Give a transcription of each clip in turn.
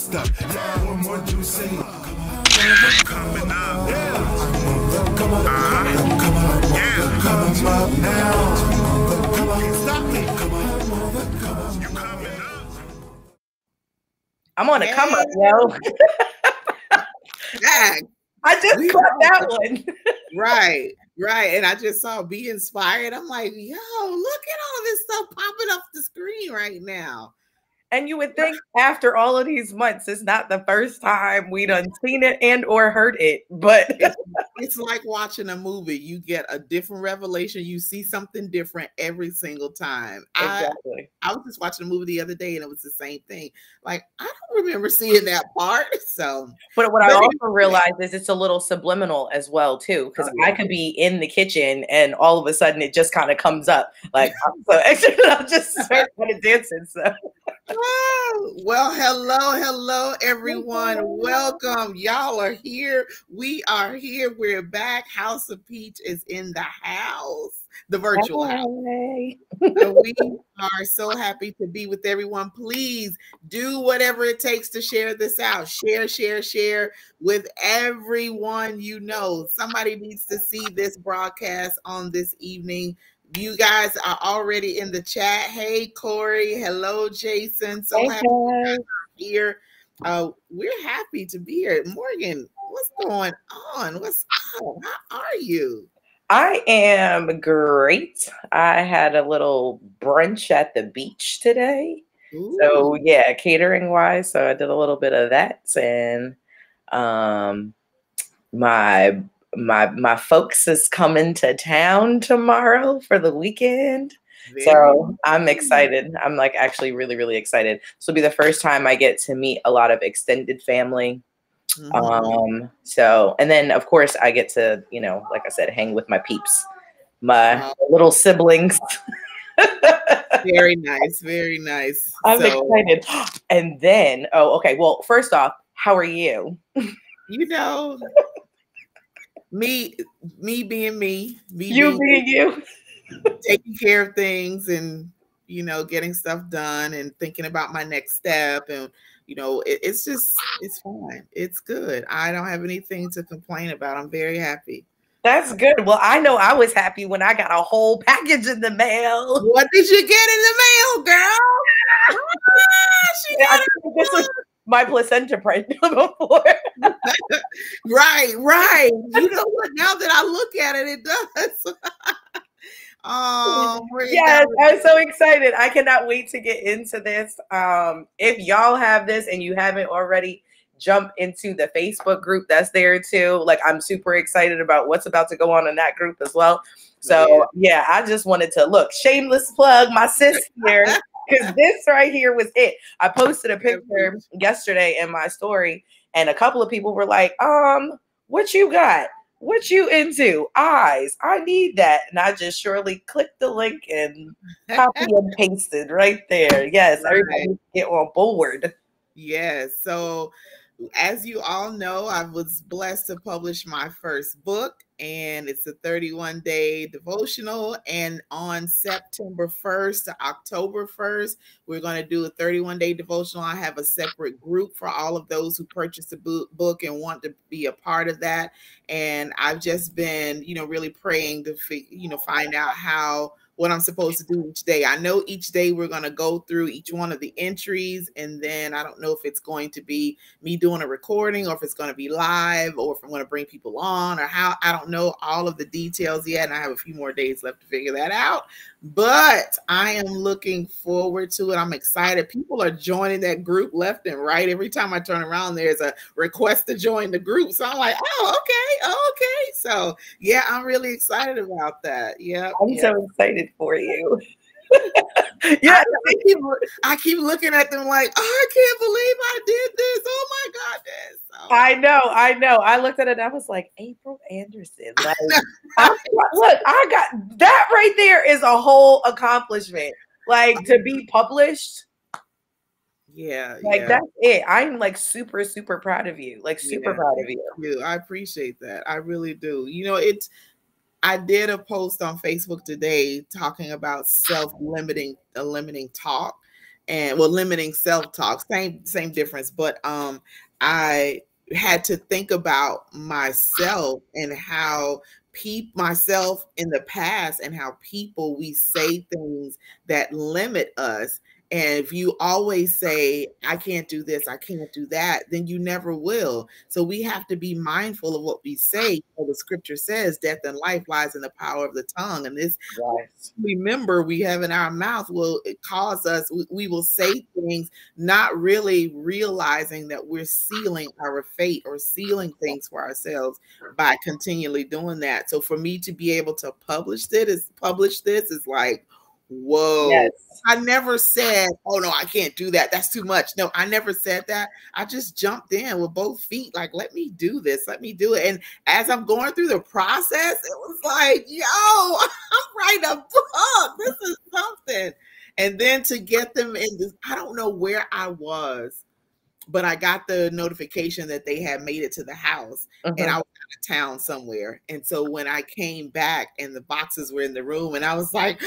stuck. Yeah, one more juice in. Coming up. Yeah. Come on. Yeah. Come up now. Come on. Stop me. Come on. You coming up. I'm on a come up, yo. I just caught that one. Right. And I just saw Be Inspired. I'm like, yo, look at all this stuff popping up the screen right now. And you would think after all of these months, it's not the first time we done seen it and or heard it, but it's like watching a movie. You get a different revelation. You see something different every single time. Exactly. I was just watching a movie the other day and it was the same thing. Like, I don't remember seeing that part. So, but what I also realized is it's a little subliminal as well too, because I could be in the kitchen and all of a sudden it just kind of comes up. Like, I'm so excited, I'm just start kind of dancing. So. Well, hello, everyone. Welcome. Y'all are here. We are here. We're back. House of Peach is in the house, the virtual house. And we are so happy to be with everyone. Please do whatever it takes to share this out. Share with everyone you know. Somebody needs to see this broadcast on this evening. You guys are already in the chat. Hey, Corey. Hello, Jason. So happy to be here. We're happy to be here. Morgan, what's going on? What's up? How are you? I am great. I had a little brunch at the beach today. Ooh. So yeah, catering wise. So I did a little bit of that. And my folks is coming to town tomorrow for the weekend. So I'm excited. I'm like actually really, really excited. This will be the first time I get to meet a lot of extended family. So, and then of course I get to, you know, like I said, hang with my peeps, my little siblings. Very nice. Very nice. I'm excited. And then, okay. Well, first off, how are you? You know, me being me, you being you, taking care of things and, you know, getting stuff done and thinking about my next step. And, you know, it's fine. It's good. I don't have anything to complain about. I'm very happy. That's good. Well, I know I was happy when I got a whole package in the mail. What did you get in the mail, girl? This was my placenta pregnant before. Right. You know what? Now that I look at it, it does. Oh, yes, I'm so excited. I cannot wait to get into this. If y'all have this and you haven't already, jump into the Facebook group that's there too. Like, I'm super excited about what's about to go on in that group as well. So yeah, I just wanted to look, shameless plug my sis here, because this right here was it. I posted a picture yesterday in my story and a couple of people were like, what you got? What you into? Eyes. I need that. And I just surely clicked the link and copy and pasted right there. Yes, everybody get on board. Yes. So as you all know, I was blessed to publish my first book, and it's a 31-day devotional. And on September 1st to October 1st, we're going to do a 31-day devotional. I have a separate group for all of those who purchase the book and want to be a part of that. And I've just been, you know, really praying to, you know, find out what I'm supposed to do each day. I know each day we're going to go through each one of the entries, and then I don't know if it's going to be me doing a recording or if it's going to be live or if I'm going to bring people on or how. I don't know all of the details yet, and I have a few more days left to figure that out. But I am looking forward to it. I'm excited. People are joining that group left and right. Every time I turn around, there's a request to join the group. So I'm like, oh, okay. So yeah, I'm really excited about that. Yeah. I'm so excited for you. Yeah, I keep looking at them like, oh, I can't believe I did this. Oh my goodness. So, I know. I looked at it and I was like, April Anderson. Like, look, I got that right there is a whole accomplishment. Like, to be published. Yeah. That's it. I'm like super, super proud of you. Like, super proud of you. I appreciate that. I really do. You know, I did a post on Facebook today talking about limiting talk. and well, limiting self-talk, same difference. But I had to think about myself and how myself in the past and how people, we say things that limit us. And if you always say, I can't do this, I can't do that, then you never will. So we have to be mindful of what we say. The scripture says death and life lies in the power of the tongue. And this, Yes. remember, we have in our mouth will cause us, we will say things not really realizing that we're sealing our fate or sealing things for ourselves by continually doing that. So for me to be able to publish this is like, whoa. Yes. I never said, oh no, I can't do that, that's too much. No, I never said that. I just jumped in with both feet, like, let me do this, let me do it. And as I'm going through the process, it was like, yo, I'm writing a book, this is something. And then to get them in this, I don't know where I was, but I got the notification that they had made it to the house, and I was out of town somewhere. And so when I came back and the boxes were in the room, and I was like,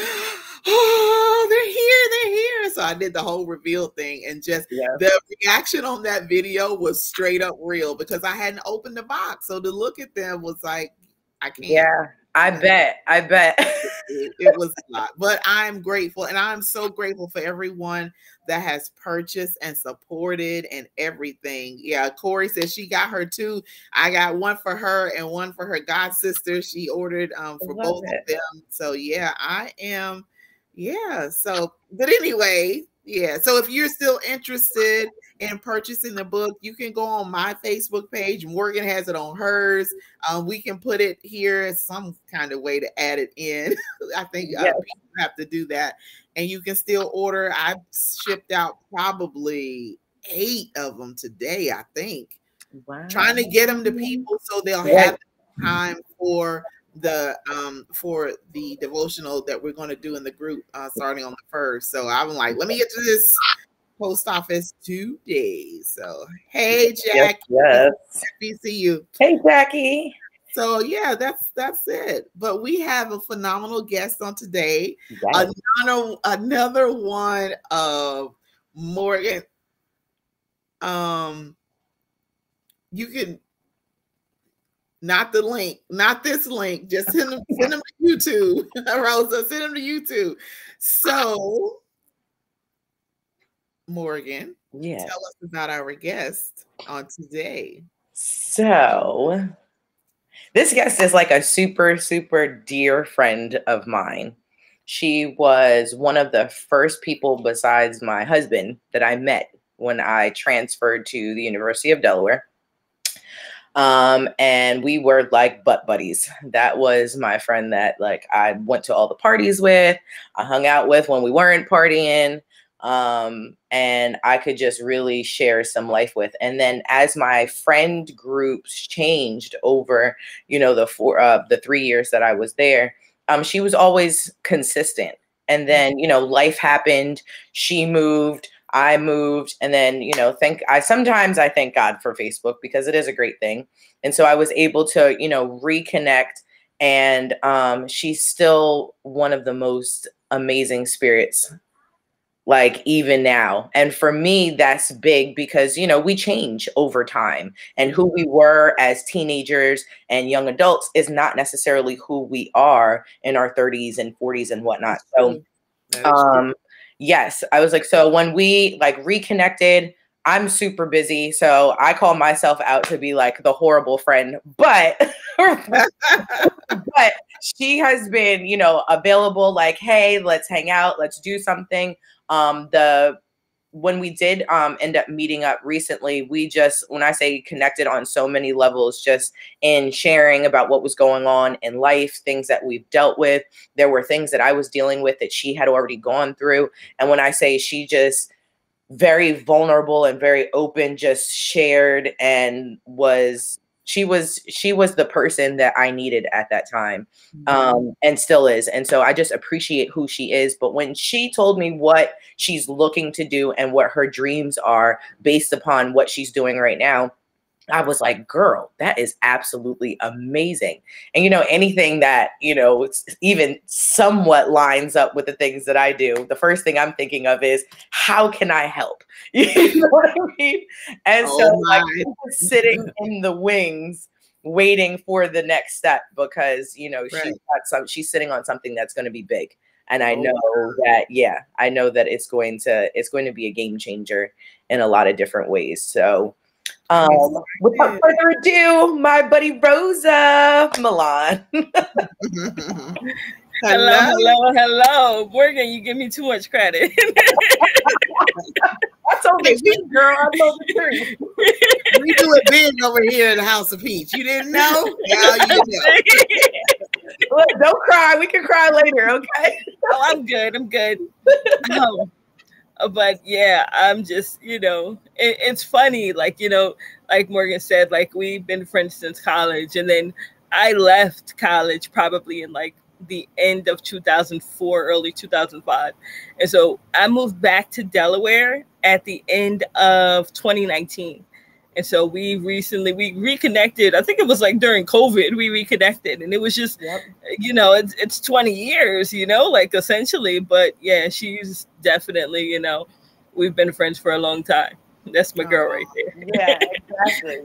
oh, they're here. So I did the whole reveal thing, and just the reaction on that video was straight up real because I hadn't opened the box. So to look at them was like, I can't. Yeah, I bet. It was a lot, but I'm grateful, and I'm so grateful for everyone that has purchased and supported and everything. Yeah, Corey says she got her too. I got one for her and one for her god sister. She ordered for both of them. So yeah, I am. Yeah. So, but anyway, yeah. So if you're still interested in purchasing the book, you can go on my Facebook page. Morgan has it on hers. We can put it here as some kind of way to add it in. I think people have to do that. And you can still order. I've shipped out probably 8 of them today, I think. Wow. Trying to get them to people so they'll have time for the devotional that we're going to do in the group starting on the 1st. So I'm like, let me get to this post office today. So hey, Jackie. Yes. Happy to see you. Hey, Jackie. So yeah, that's it. But we have a phenomenal guest on today. Yes. Another one of Morgan. You can not the link, not this link. Just send them to YouTube. Rosa, send them to YouTube. So Morgan, tell us about our guest on today. So this guest is like a super, super dear friend of mine. She was one of the first people besides my husband that I met when I transferred to the University of Delaware. And we were like butt buddies. That was my friend that like I went to all the parties with, I hung out with when we weren't partying. And I could just really share some life with. And then as my friend groups changed over, you know, the 3 years that I was there, she was always consistent. And then, you know, life happened, she moved, I moved, and then, you know, sometimes I thank God for Facebook because it is a great thing. And so I was able to, you know, reconnect, and she's still one of the most amazing spirits, like even now. And for me, that's big because, you know, we change over time, and who we were as teenagers and young adults is not necessarily who we are in our 30s and 40s and whatnot. So, yes, I was like, so when we like reconnected, I'm super busy. So I call myself out to be like the horrible friend, but, but she has been, you know, available, like, hey, let's hang out, let's do something. When we did end up meeting up recently, we just, when I say connected on so many levels, just in sharing about what was going on in life, things that we've dealt with. There were things that I was dealing with that she had already gone through. And when I say she just very vulnerable and very open, just shared and she was the person that I needed at that time, and still is. And so I just appreciate who she is. But when she told me what she's looking to do and what her dreams are based upon what she's doing right now, I was like, girl, that is absolutely amazing. And, you know, anything that, you know, it's even somewhat lines up with the things that I do, the first thing I'm thinking of is, how can I help? You know what I mean? And so, Oh like, my. I'm just sitting in the wings waiting for the next step because, you know, Right. she's sitting on something that's going to be big. And I Oh, know wow. that, yeah, I know that it's going to be a game changer in a lot of different ways. So, without further ado, my buddy Rosa Milan. Hello, Hello. hello, hello. Morgan, you give me too much credit. I told the truth, girl. I told the truth. We do it big over here in the House of Peach. You didn't know? Now you know. Look, don't cry. We can cry later, okay? Oh, I'm good. I'm good. But yeah, I'm just, you know, it's funny. Like, you know, like Morgan said, like we've been friends since college. And then I left college probably in like the end of 2004, early 2005. And so I moved back to Delaware at the end of 2019. And so we reconnected. I think it was like during COVID, we reconnected. And it was just, you know, it's 20 years, you know, like essentially. But yeah, she's definitely, you know, we've been friends for a long time. That's my girl right there. Yeah, exactly.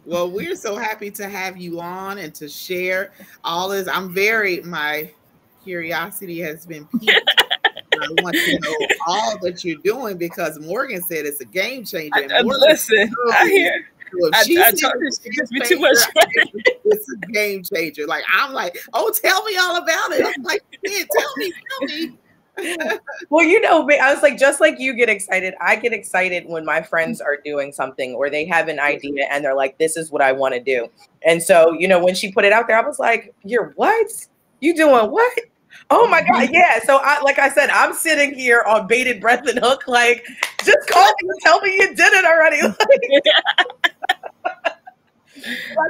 Well, we're so happy to have you on and to share all this. My curiosity has been piqued. I want to know all that you're doing because Morgan said it's a game changer. Listen, I hear. I told her she gives me too much credit. It's a game changer. Like I'm like, oh, tell me all about it. I'm like, yeah, tell me. Well, you know, I was like, just like you get excited, I get excited when my friends are doing something or they have an idea and they're like, this is what I want to do. And so, you know, when she put it out there, I was like, you're what? You doing what? Oh my God. Yeah. So like I said, I'm sitting here on bated breath and hook, like, just call me and tell me you did it already. That's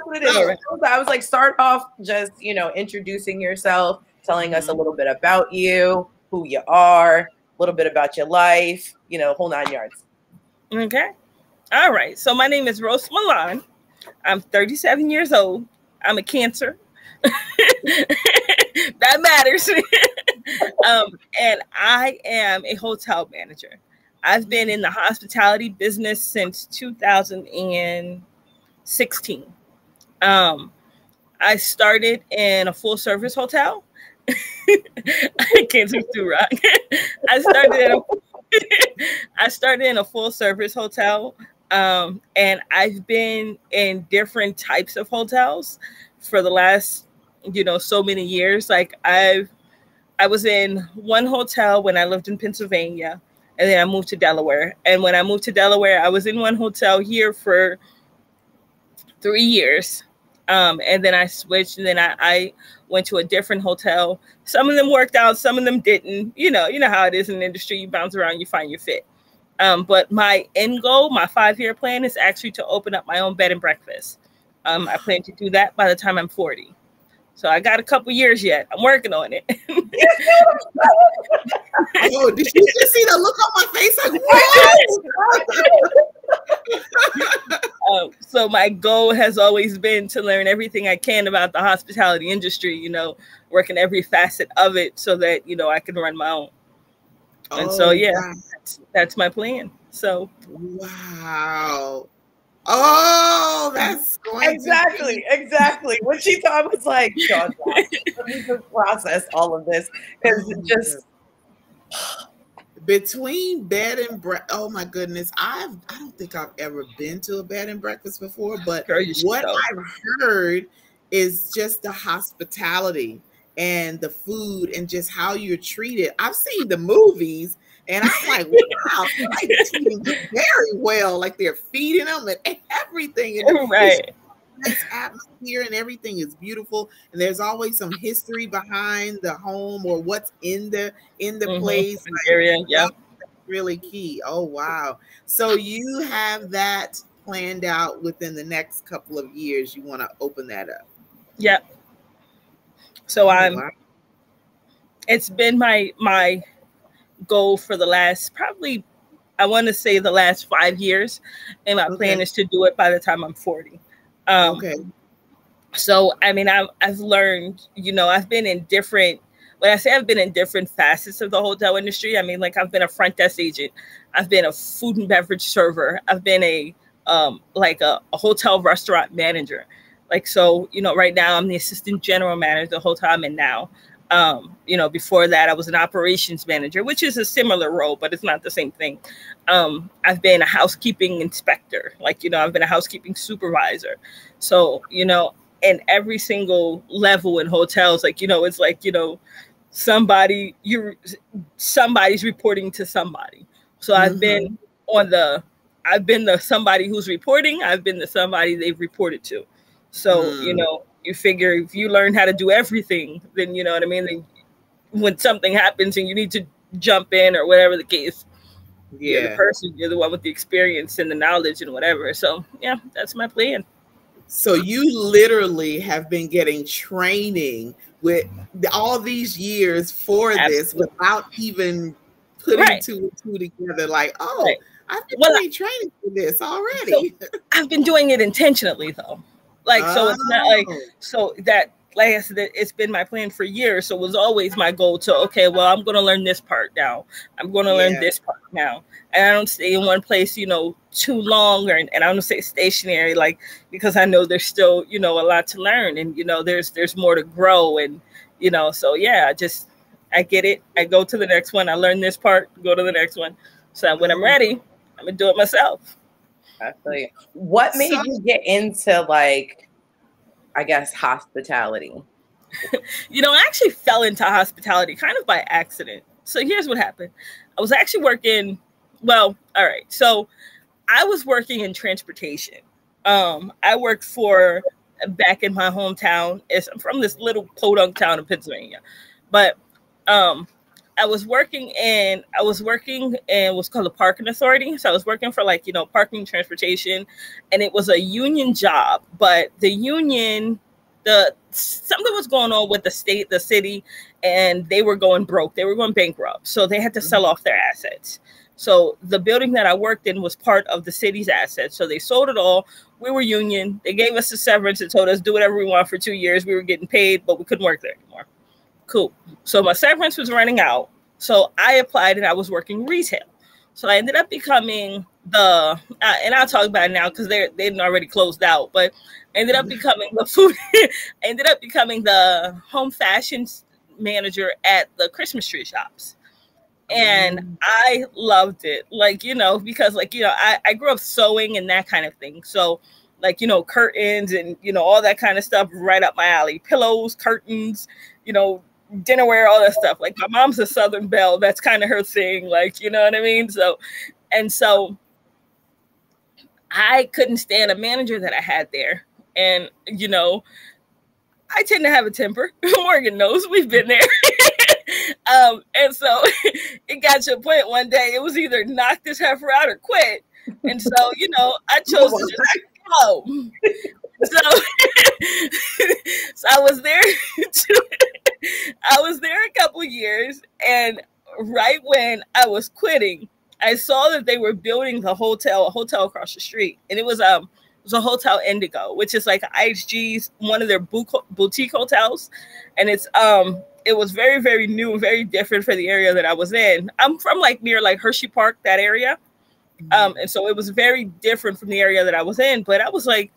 what it is. Right. I was like, start off just, you know, introducing yourself, telling us a little bit about you, who you are, a little bit about your life, you know, whole 9 yards. Okay. All right. So my name is Rose Milan. I'm 37 years old. I'm a Cancer. That matters. And I am a hotel manager. I've been in the hospitality business since 2016. I started in a full service hotel. I can't speak too rock. I started in a full service hotel. And I've been in different types of hotels for the last, you know, so many years. Like I was in one hotel when I lived in Pennsylvania, and then I moved to Delaware. And when I moved to Delaware, I was in one hotel here for 3 years. And then I switched, and then I went to a different hotel. Some of them worked out, some of them didn't. You know how it is in the industry. You bounce around, you find your fit. But my end goal, my 5-year plan is actually to open up my own bed and breakfast. I plan to do that by the time I'm 40. So I got a couple years yet. I'm working on it. Oh, did you just see the look on my face? Like, whoa! So my goal has always been to learn everything I can about the hospitality industry, you know, working every facet of it so that, you know, I can run my own. And so, yeah, that's my plan. So, wow. Oh, that's going exactly. When she thought, I was like, God, let me just process all of this because it just between bed and breakfast. Oh my goodness, I don't think I've ever been to a bed and breakfast before, but what I've heard is just the hospitality and the food and just how you're treated. I've seen the movies. And I'm like, wow, like treating them very well. Like they're feeding them and everything. And right. Nice atmosphere and everything is beautiful. And there's always some history behind the home or what's in the place. Like, area, yeah. Really key. Oh wow. So you have that planned out within the next couple of years. You want to open that up. Yep. So it's been my goal for the last probably I want to say the last 5 years, and my plan is to do it by the time I'm 40. Okay. So, I mean, I've learned, you know, I've been in different, when I say I've been in different facets of the hotel industry, I mean, like I've been a front desk agent. I've been a food and beverage server. I've been a hotel restaurant manager. Like, so, you know, right now I'm the assistant general manager of the hotel I'm in now. You know, before that I was an operations manager, which is a similar role, but it's not the same thing. I've been a housekeeping inspector, like, you know, I've been a housekeeping supervisor. So, you know, and every single level in hotels, like, you know, it's like, you know, somebody's reporting to somebody. So I've been the somebody who's reporting. I've been the somebody they've reported to. So, you know, you figure if you learn how to do everything, then, you know what I mean? Then when something happens and you need to jump in or whatever the case, you're the person, you're the one with the experience and the knowledge and whatever. So, yeah, that's my plan. So you literally have been getting training with all these years for this without even putting two and two together. Like, I've been doing training for this already. So I've been doing it intentionally, though. Like, so it's not like, so that, like I said, it's been my plan for years. So it was always my goal to, okay, well, I'm going to learn this part now. I'm going to learn this part now. And I don't stay in one place, you know, too long, and I don't say stationary, like, because I know there's still, you know, a lot to learn, and, you know, there's more to grow. And, you know, so yeah, I get it. I go to the next one. I learn this part, go to the next one. So when I'm ready, I'm going to do it myself. Exactly. What made you get into, like, I guess, hospitality? You know, I actually fell into hospitality kind of by accident. So here's what happened. I was actually working, well, all right. So I was working in transportation. I worked for, back in my hometown, I'm from this little podunk town in Pennsylvania. But I was working in what's called a parking authority. So I was working for, like, you know, parking transportation, and it was a union job, but the union, something was going on with the city, and they were going broke. They were going bankrupt. So they had to sell off their assets. So the building that I worked in was part of the city's assets. So they sold it all. We were union. They gave us a severance and told us do whatever we want for 2 years. We were getting paid, but we couldn't work there anymore. Cool. So my severance was running out. So I applied, and I was working retail. So I ended up becoming and I'll talk about it now because they'd already closed out, but I ended up becoming the home fashion manager at the Christmas tree shops. And I loved it. Like, you know, because, like, you know, I grew up sewing and that kind of thing. So, like, you know, curtains and, you know, all that kind of stuff right up my alley. Pillows, curtains, you know, dinnerware, all that stuff. Like, my mom's a Southern belle. That's kind of her thing. Like, you know what I mean? So I couldn't stand a manager that I had there. And, you know, I tend to have a temper. Morgan knows, we've been there. And so it got to a point one day, it was either knock this heifer out or quit. And so, you know, I chose to just go. So I was there I was there a couple of years, and right when I was quitting, I saw that they were building a hotel across the street, and it was a Hotel Indigo, which is like IHG's, one of their boutique hotels, and it was very, very new and very different for the area that I was in. I'm from, like, near, like, Hershey Park, that area, and so it was very different from the area that I was in. But I was like,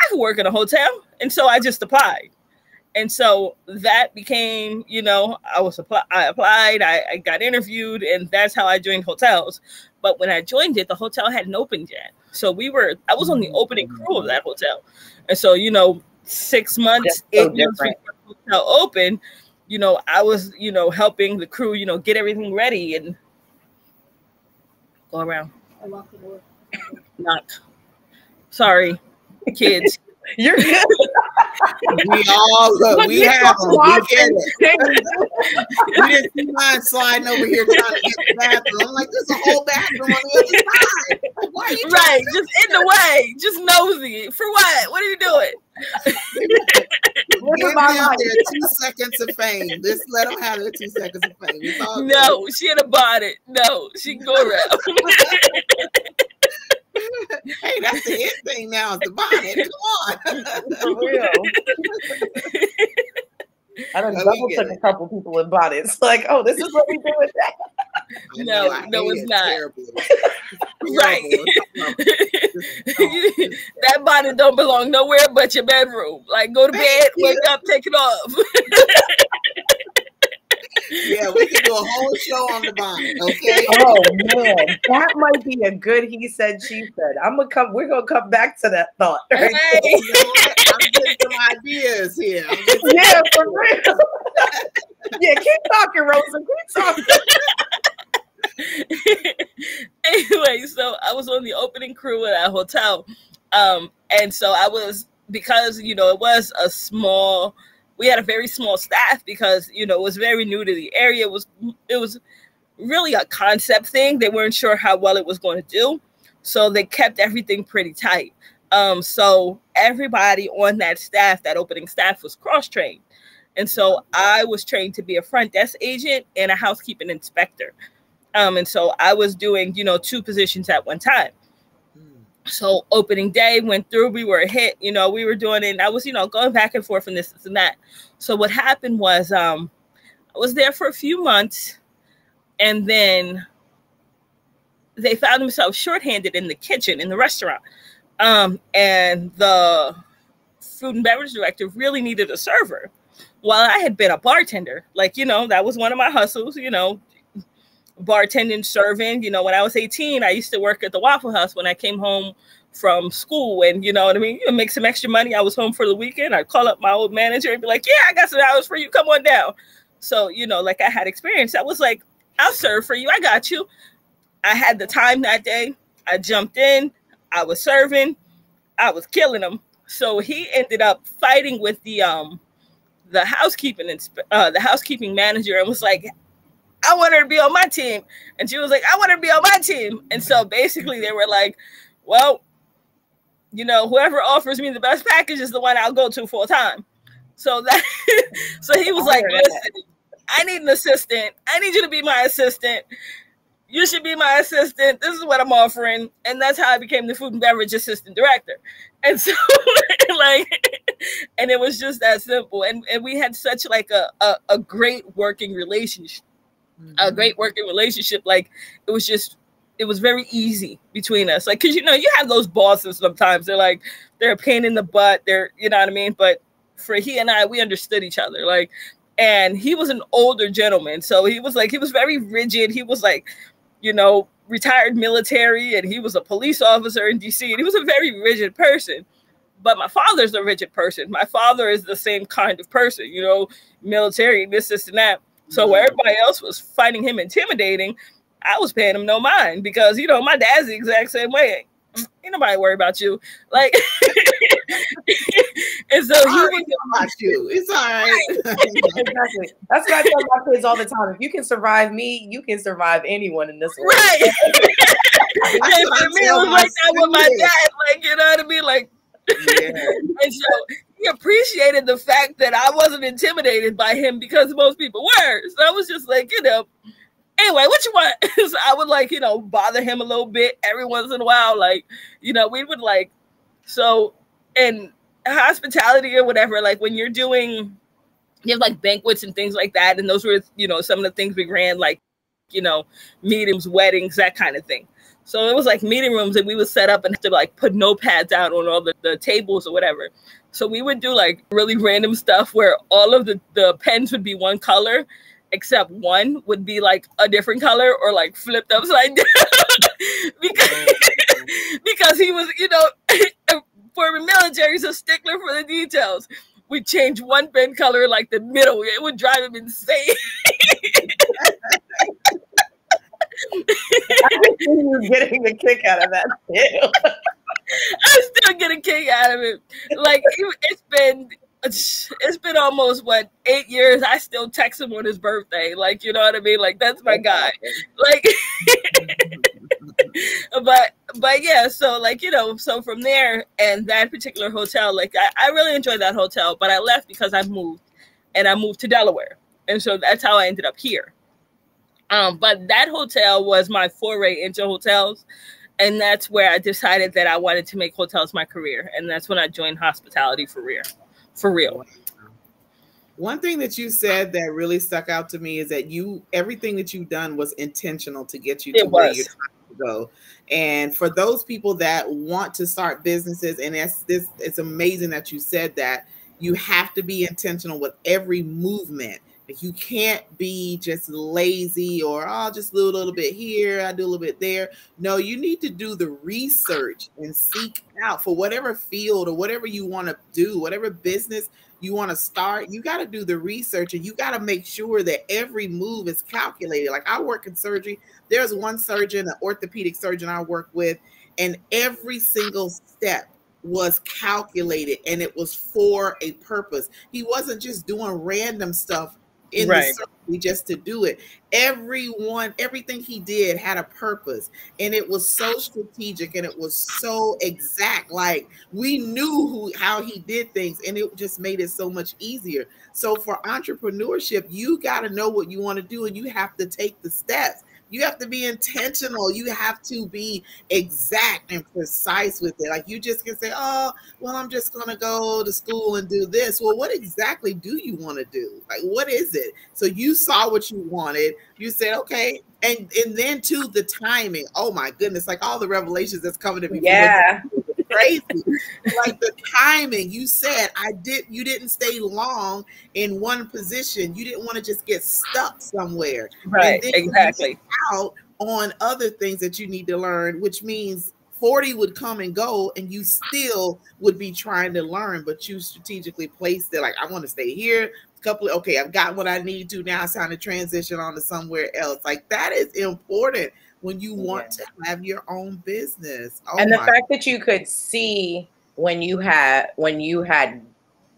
I could work in a hotel, and so I just applied. And so that became, you know, I applied, I got interviewed, and that's how I joined hotels. But when I joined it, the hotel hadn't opened yet. So I was on the opening crew of that hotel. And so, you know, 6 months, 8 months before the hotel opened, you know, I was, you know, helping the crew, you know, get everything ready and go around. Knock. Sorry, kids. You're good. We have them. We get it. We didn't see mine sliding over here trying to get the bathroom. I'm like, there's a whole bathroom on the other side. Like, why are you right? Just in the way, just nosy. For what? What are you doing? Give my them life. their 2 seconds of fame. Just let them have their 2 seconds of fame. It's all No, good. she had a bonnet. No, she can go around. Hey, that's the it thing now. Is the bonnet? Come on. For real. I done double took a couple people in bonnets. Like, oh, this is what we do with that. No, it's not. Terrible. Right. That bonnet don't belong nowhere but your bedroom. Like, go to bed, wake up, take it off. Yeah, we can do a whole show on the bonnet, okay? Oh man, that might be a good he said, she said. We're gonna come back to that thought. Right? Hey. You know what? I'm getting some ideas here. Yeah, for real. Yeah, keep talking, Rosa. Keep talking. Anyway, so I was on the opening crew at that hotel. And so I was, because, it was we had a very small staff because, it was very new to the area. It was really a concept thing. They weren't sure how well it was going to do. So they kept everything pretty tight. So everybody on that staff, that opening staff, was cross-trained. And so I was trained to be a front desk agent and a housekeeping inspector. And so I was doing, 2 positions at one time. So opening day went through, we were hit, we were doing it. And I was, going back and forth and this and that. So what happened was I was there for a few months and then they found themselves shorthanded in the kitchen, in the restaurant. And the food and beverage director really needed a server. While I had been a bartender, that was one of my hustles, bartending, serving. When I was 18, I used to work at the Waffle House when I came home from school and, make some extra money. I was home for the weekend. I'd call up my old manager and be like, yeah, I got some hours for you. Come on down. So, I had experience. I was like, I'll serve for you. I got you. I had the time that day. I jumped in. I was serving. I was killing him. So he ended up fighting with the housekeeping manager and was like, I want her to be on my team. And she was like, I want her to be on my team. And so basically they were like, well, whoever offers me the best package is the one I'll go to full time. So so he was like, listen, I need an assistant. I need you to be my assistant. You should be my assistant. This is what I'm offering. And that's how I became the food and beverage assistant director. And so and it was just that simple. And we had such a great working relationship. A great working relationship. It was very easy between us. Cause you have those bosses sometimes. They're a pain in the butt. They're, you know what I mean? But for he and I, we understood each other. And he was an older gentleman. So he was very rigid. He was retired military and he was a police officer in DC. And he was a very rigid person. But my father's a rigid person. My father is the same kind of person, military, this and that. So where everybody else was finding him intimidating, I was paying him no mind because, my dad's the exact same way. Ain't nobody worry about you. And so he was about you. It's all right. Exactly. That's what I tell my kids all the time. If you can survive me, you can survive anyone in this world. Right. And for me, it was like that with my dad. You know what I mean? Yeah. And so he appreciated the fact that I wasn't intimidated by him because most people were. So I was just anyway, what you want? So I would bother him a little bit every once in a while. We would so in hospitality or whatever, when you're doing, you have banquets and things like that. And those were, some of the things we ran, meetings, weddings, that kind of thing. So it was meeting rooms and we would set up and have to put notepads out on all the tables or whatever. So we would do really random stuff where all of the pens would be one color, except one would be a different color or flipped upside down because he was, for the military, he's a stickler for the details. We changed one pen color the middle. It would drive him insane. I can see you getting a kick out of that too. I still get a kick out of it. It's been almost 8 years. I still text him on his birthday. You know what I mean? That's my guy. but yeah, so like, so from there and that particular hotel, like I really enjoyed that hotel, but I left because I moved to Delaware. And so that's how I ended up here. But that hotel was my foray into hotels. And that's where I decided that I wanted to make hotels my career. And that's when I joined hospitality for real. Wow. One thing that you said that really stuck out to me is that everything that you've done was intentional to get you to where you're trying to go. And for those people that want to start businesses, and it's amazing that you said that, you have to be intentional with every movement. Like, you can't be just lazy or I'll just do a little bit here, I do a little bit there. No, you need to do the research and seek out for whatever field or whatever you want to do, whatever business you want to start. You got to do the research, and you got to make sure that every move is calculated. Like, I work in surgery. There's one surgeon, an orthopedic surgeon I work with, and every single step was calculated, and it was for a purpose. He wasn't just doing random stuff in the surgery just to do it. Everything he did had a purpose, and it was so strategic, and it was so exact. Like, we knew how he did things, and it just made it so much easier. So for entrepreneurship, you got to know what you want to do, and you have to take the steps. You have to be intentional. You have to be exact and precise with it. Like, you just can say, oh, well, I'm just going to go to school and do this. Well, what exactly do you want to do? Like, what is it? So you saw what you wanted. You said, okay. And then too, the timing. Oh my goodness. Like, all the revelations that's coming to me. Yeah. Crazy. Like, the timing. You said you didn't stay long in one position. You didn't want to just get stuck somewhere. Right. Exactly. Out on other things that you need to learn, which means 40 would come and go and you still would be trying to learn, but you strategically placed it. Like, I want to stay here. Okay, I've got what I need to. Now it's time to transition on to somewhere else. Like, that is important when you want to have your own business. And the fact that you could see when you had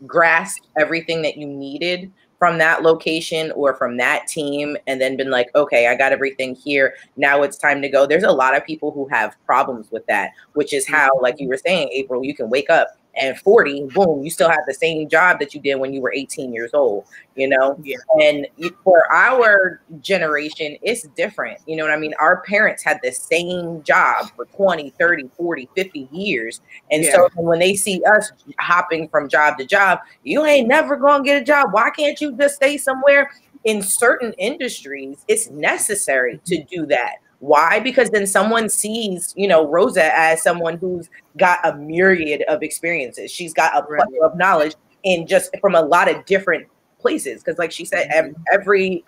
grasped everything that you needed from that location or from that team, and then been like, okay, I got everything here. Now it's time to go. There's a lot of people who have problems with that, which is how, like you were saying, April, you can wake up and 40, boom, you still have the same job that you did when you were 18 years old, you know? Yeah. And for our generation, it's different. You know what I mean? Our parents had the same job for 20, 30, 40, 50 years. And so when they see us hopping from job to job, you ain't never going to get a job. Why can't you just stay somewhere? In certain industries, it's necessary to do that. Why? Because then someone sees, you know, Rosa as someone who's got a myriad of experiences. She's got a plethora of knowledge in just from a lot of different places. Because like she said, every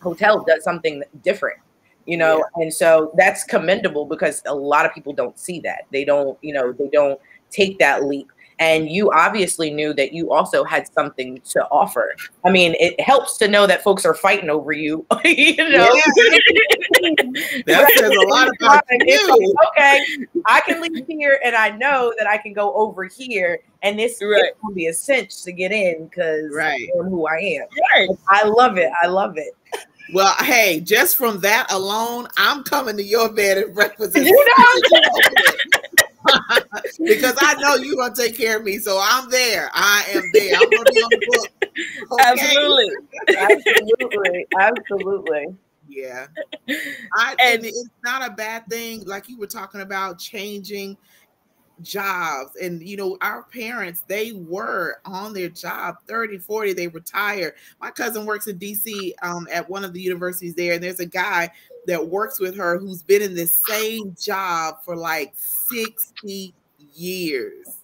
hotel does something different, you know, and so that's commendable because a lot of people don't see that. They don't, you know, they don't take that leap. And you obviously knew that you also had something to offer. I mean, it helps to know that folks are fighting over you. You know, that says a lot about you. Like, okay, I can leave here, and I know that I can go over here, and this is going to be a cinch to get in because I am who I am. Like, I love it. I love it. Well, hey, just from that alone, I'm coming to your bed and breakfast. You know. Because I know you're going to take care of me. So I'm there. I am there. I'm going to be on the book. Okay? Absolutely. Yeah. And it's not a bad thing. Like you were talking about changing jobs. And, you know, our parents, they were on their job 30, 40, they retire. My cousin works in DC at one of the universities there. And there's a guy that works with her who's been in the same job for like 60 years.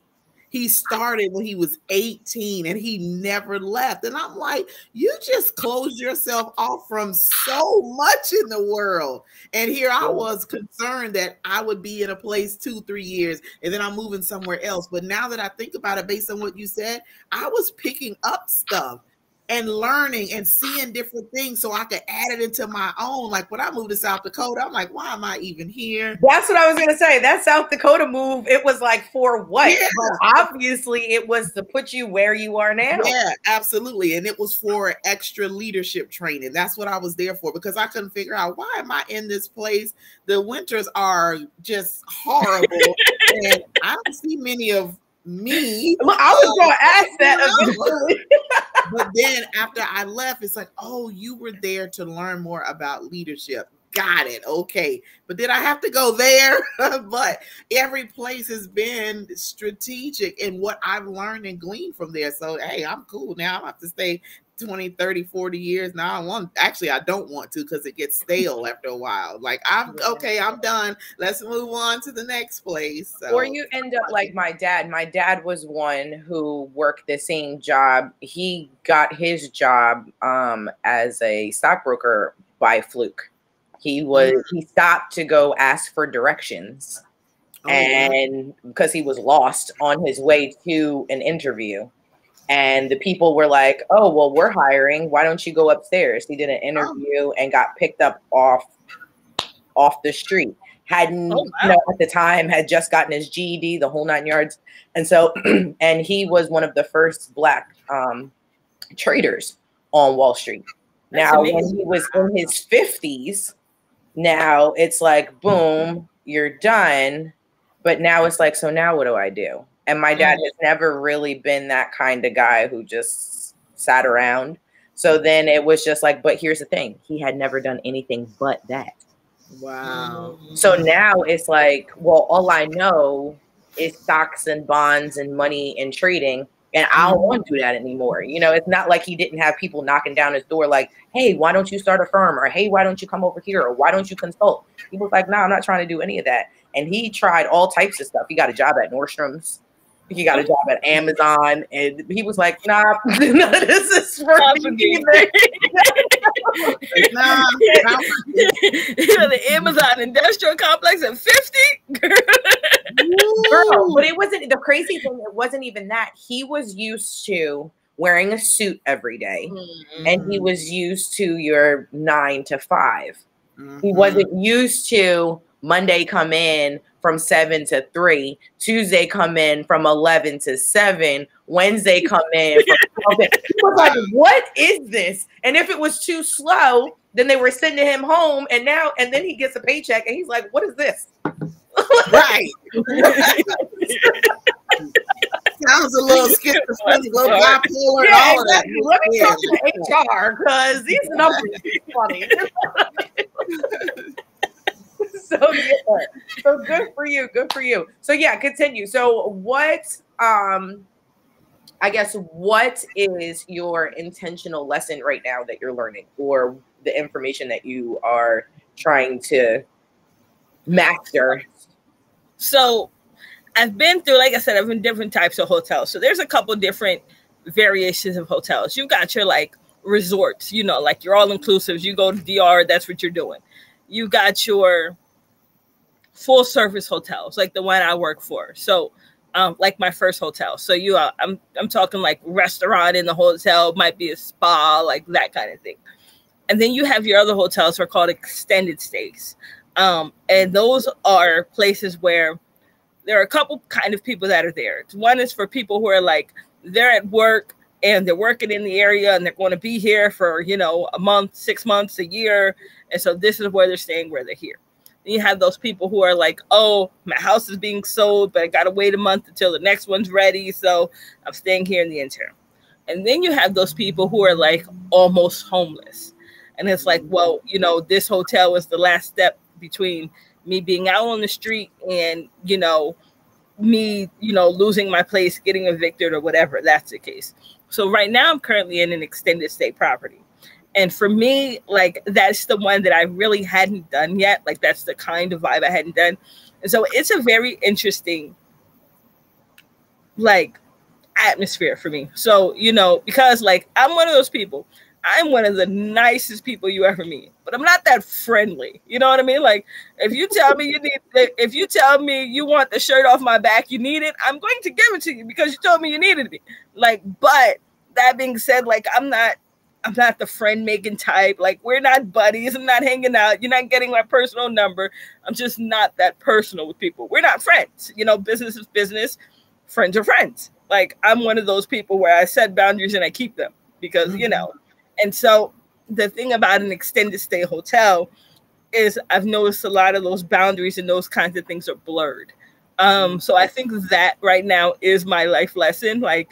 He started when he was 18 and he never left. And I'm like, you just closed yourself off from so much in the world. And here I was concerned that I would be in a place 2-3 years and then I'm moving somewhere else. But now that I think about it, based on what you said, I was picking up stuff and learning and seeing different things so I could add it into my own. Like when I moved to South Dakota, I'm like, why am I even here? That's what I was gonna say. That South Dakota move, it was like for what? Yeah. But obviously, it was to put you where you are now. Yeah, absolutely. And it was for extra leadership training. That's what I was there for, because I couldn't figure out, why am I in this place? The winters are just horrible. And I don't see many of me. Look, I was gonna ask that. But then after I left, it's like, oh, you were there to learn more about leadership. Got it. Okay. But did I have to go there? But every place has been strategic in what I've learned and gleaned from there. So, hey, I'm cool now. I don't have to stay 20, 30, 40 years. Now I don't want to, because it gets stale after a while. Like, I'm done. Let's move on to the next place. So, or you end up like my dad. My dad was one who worked the same job. He got his job as a stockbroker by fluke. He stopped to go ask for directions, and because he was lost on his way to an interview, and the people were like, "Oh, well, we're hiring. Why don't you go upstairs?" He did an interview and got picked up off the street. At the time, had just gotten his GED, the whole 9 yards, and so, and he was one of the first Black traders on Wall Street. Now, when he was in his 50s. Now it's like, boom, you're done. But now it's like, so now what do I do? And my dad has never really been that kind of guy who just sat around. So then it was just like, but here's the thing. He had never done anything but that. Wow. So now it's like, well, all I know is stocks and bonds and money and trading. And I don't want to do that anymore. You know, it's not like he didn't have people knocking down his door like, hey, why don't you start a firm? Or, hey, why don't you come over here? Or why don't you consult? He was like, no, I'm not trying to do any of that. And he tried all types of stuff. He got a job at Nordstrom's. He got a job at Amazon. And he was like, nah, none of this is for me either. The Amazon industrial complex at 50? Girl, but it wasn't, the crazy thing, it wasn't even that. He was used to wearing a suit every day, and he was used to your 9 to 5. He wasn't used to Monday come in from 7 to 3, Tuesday come in from 11 to 7, Wednesday come in from 12 to... He was like, what is this? And if it was too slow, then they were sending him home, and then he gets a paycheck and he's like, what is this? Right. Sounds a little schizophrenic, a little bipolar, and all of that. Let me talk to HR, because these numbers are funny. So good for you. So yeah, continue. So what I guess, what is your intentional lesson right now that you're learning, or the information that you are trying to master? So I've been through, like I said, I've been different types of hotels. So there's a couple different variations of hotels. You've got your like resorts, you know, like your all inclusives. You go to DR, that's what you're doing. You got your full service hotels, like the one I work for. So like my first hotel. So I'm talking like restaurant in the hotel, might be a spa, like that kind of thing. And then you have your other hotels are called extended stays. And those are places where there are a couple kind of people that are there. One is for people who are like, they're at work and they're working in the area and they're going to be here for, you know, a month, 6 months, a year. And so this is where they're staying, where they're here. Then you have those people who are like, oh, my house is being sold, but I got to wait a month until the next one's ready. So I'm staying here in the interim. And then you have those people who are like almost homeless. And it's like, well, you know, this hotel was the last step between me being out on the street and, you know, me, you know, losing my place, getting evicted or whatever, that's the case. So right now I'm currently in an extended stay property. And for me, like, that's the one that I really hadn't done yet. Like, that's the kind of vibe I hadn't done. And so it's a very interesting, like, atmosphere for me. So, you know, because like, I'm one of those people. I'm one of the nicest people you ever meet, but I'm not that friendly. You know what I mean? Like, if you tell me you want the shirt off my back, you need it, I'm going to give it to you because you told me you needed it. Like, but that being said, like I'm not the friend making type. Like we're not buddies. I'm not hanging out. You're not getting my personal number. I'm just not that personal with people. We're not friends. You know, business is business. Friends are friends. Like I'm one of those people where I set boundaries and I keep them because, you know, and so the thing about an extended stay hotel is I've noticed a lot of those boundaries and those kinds of things are blurred. So I think that right now is my life lesson. Like,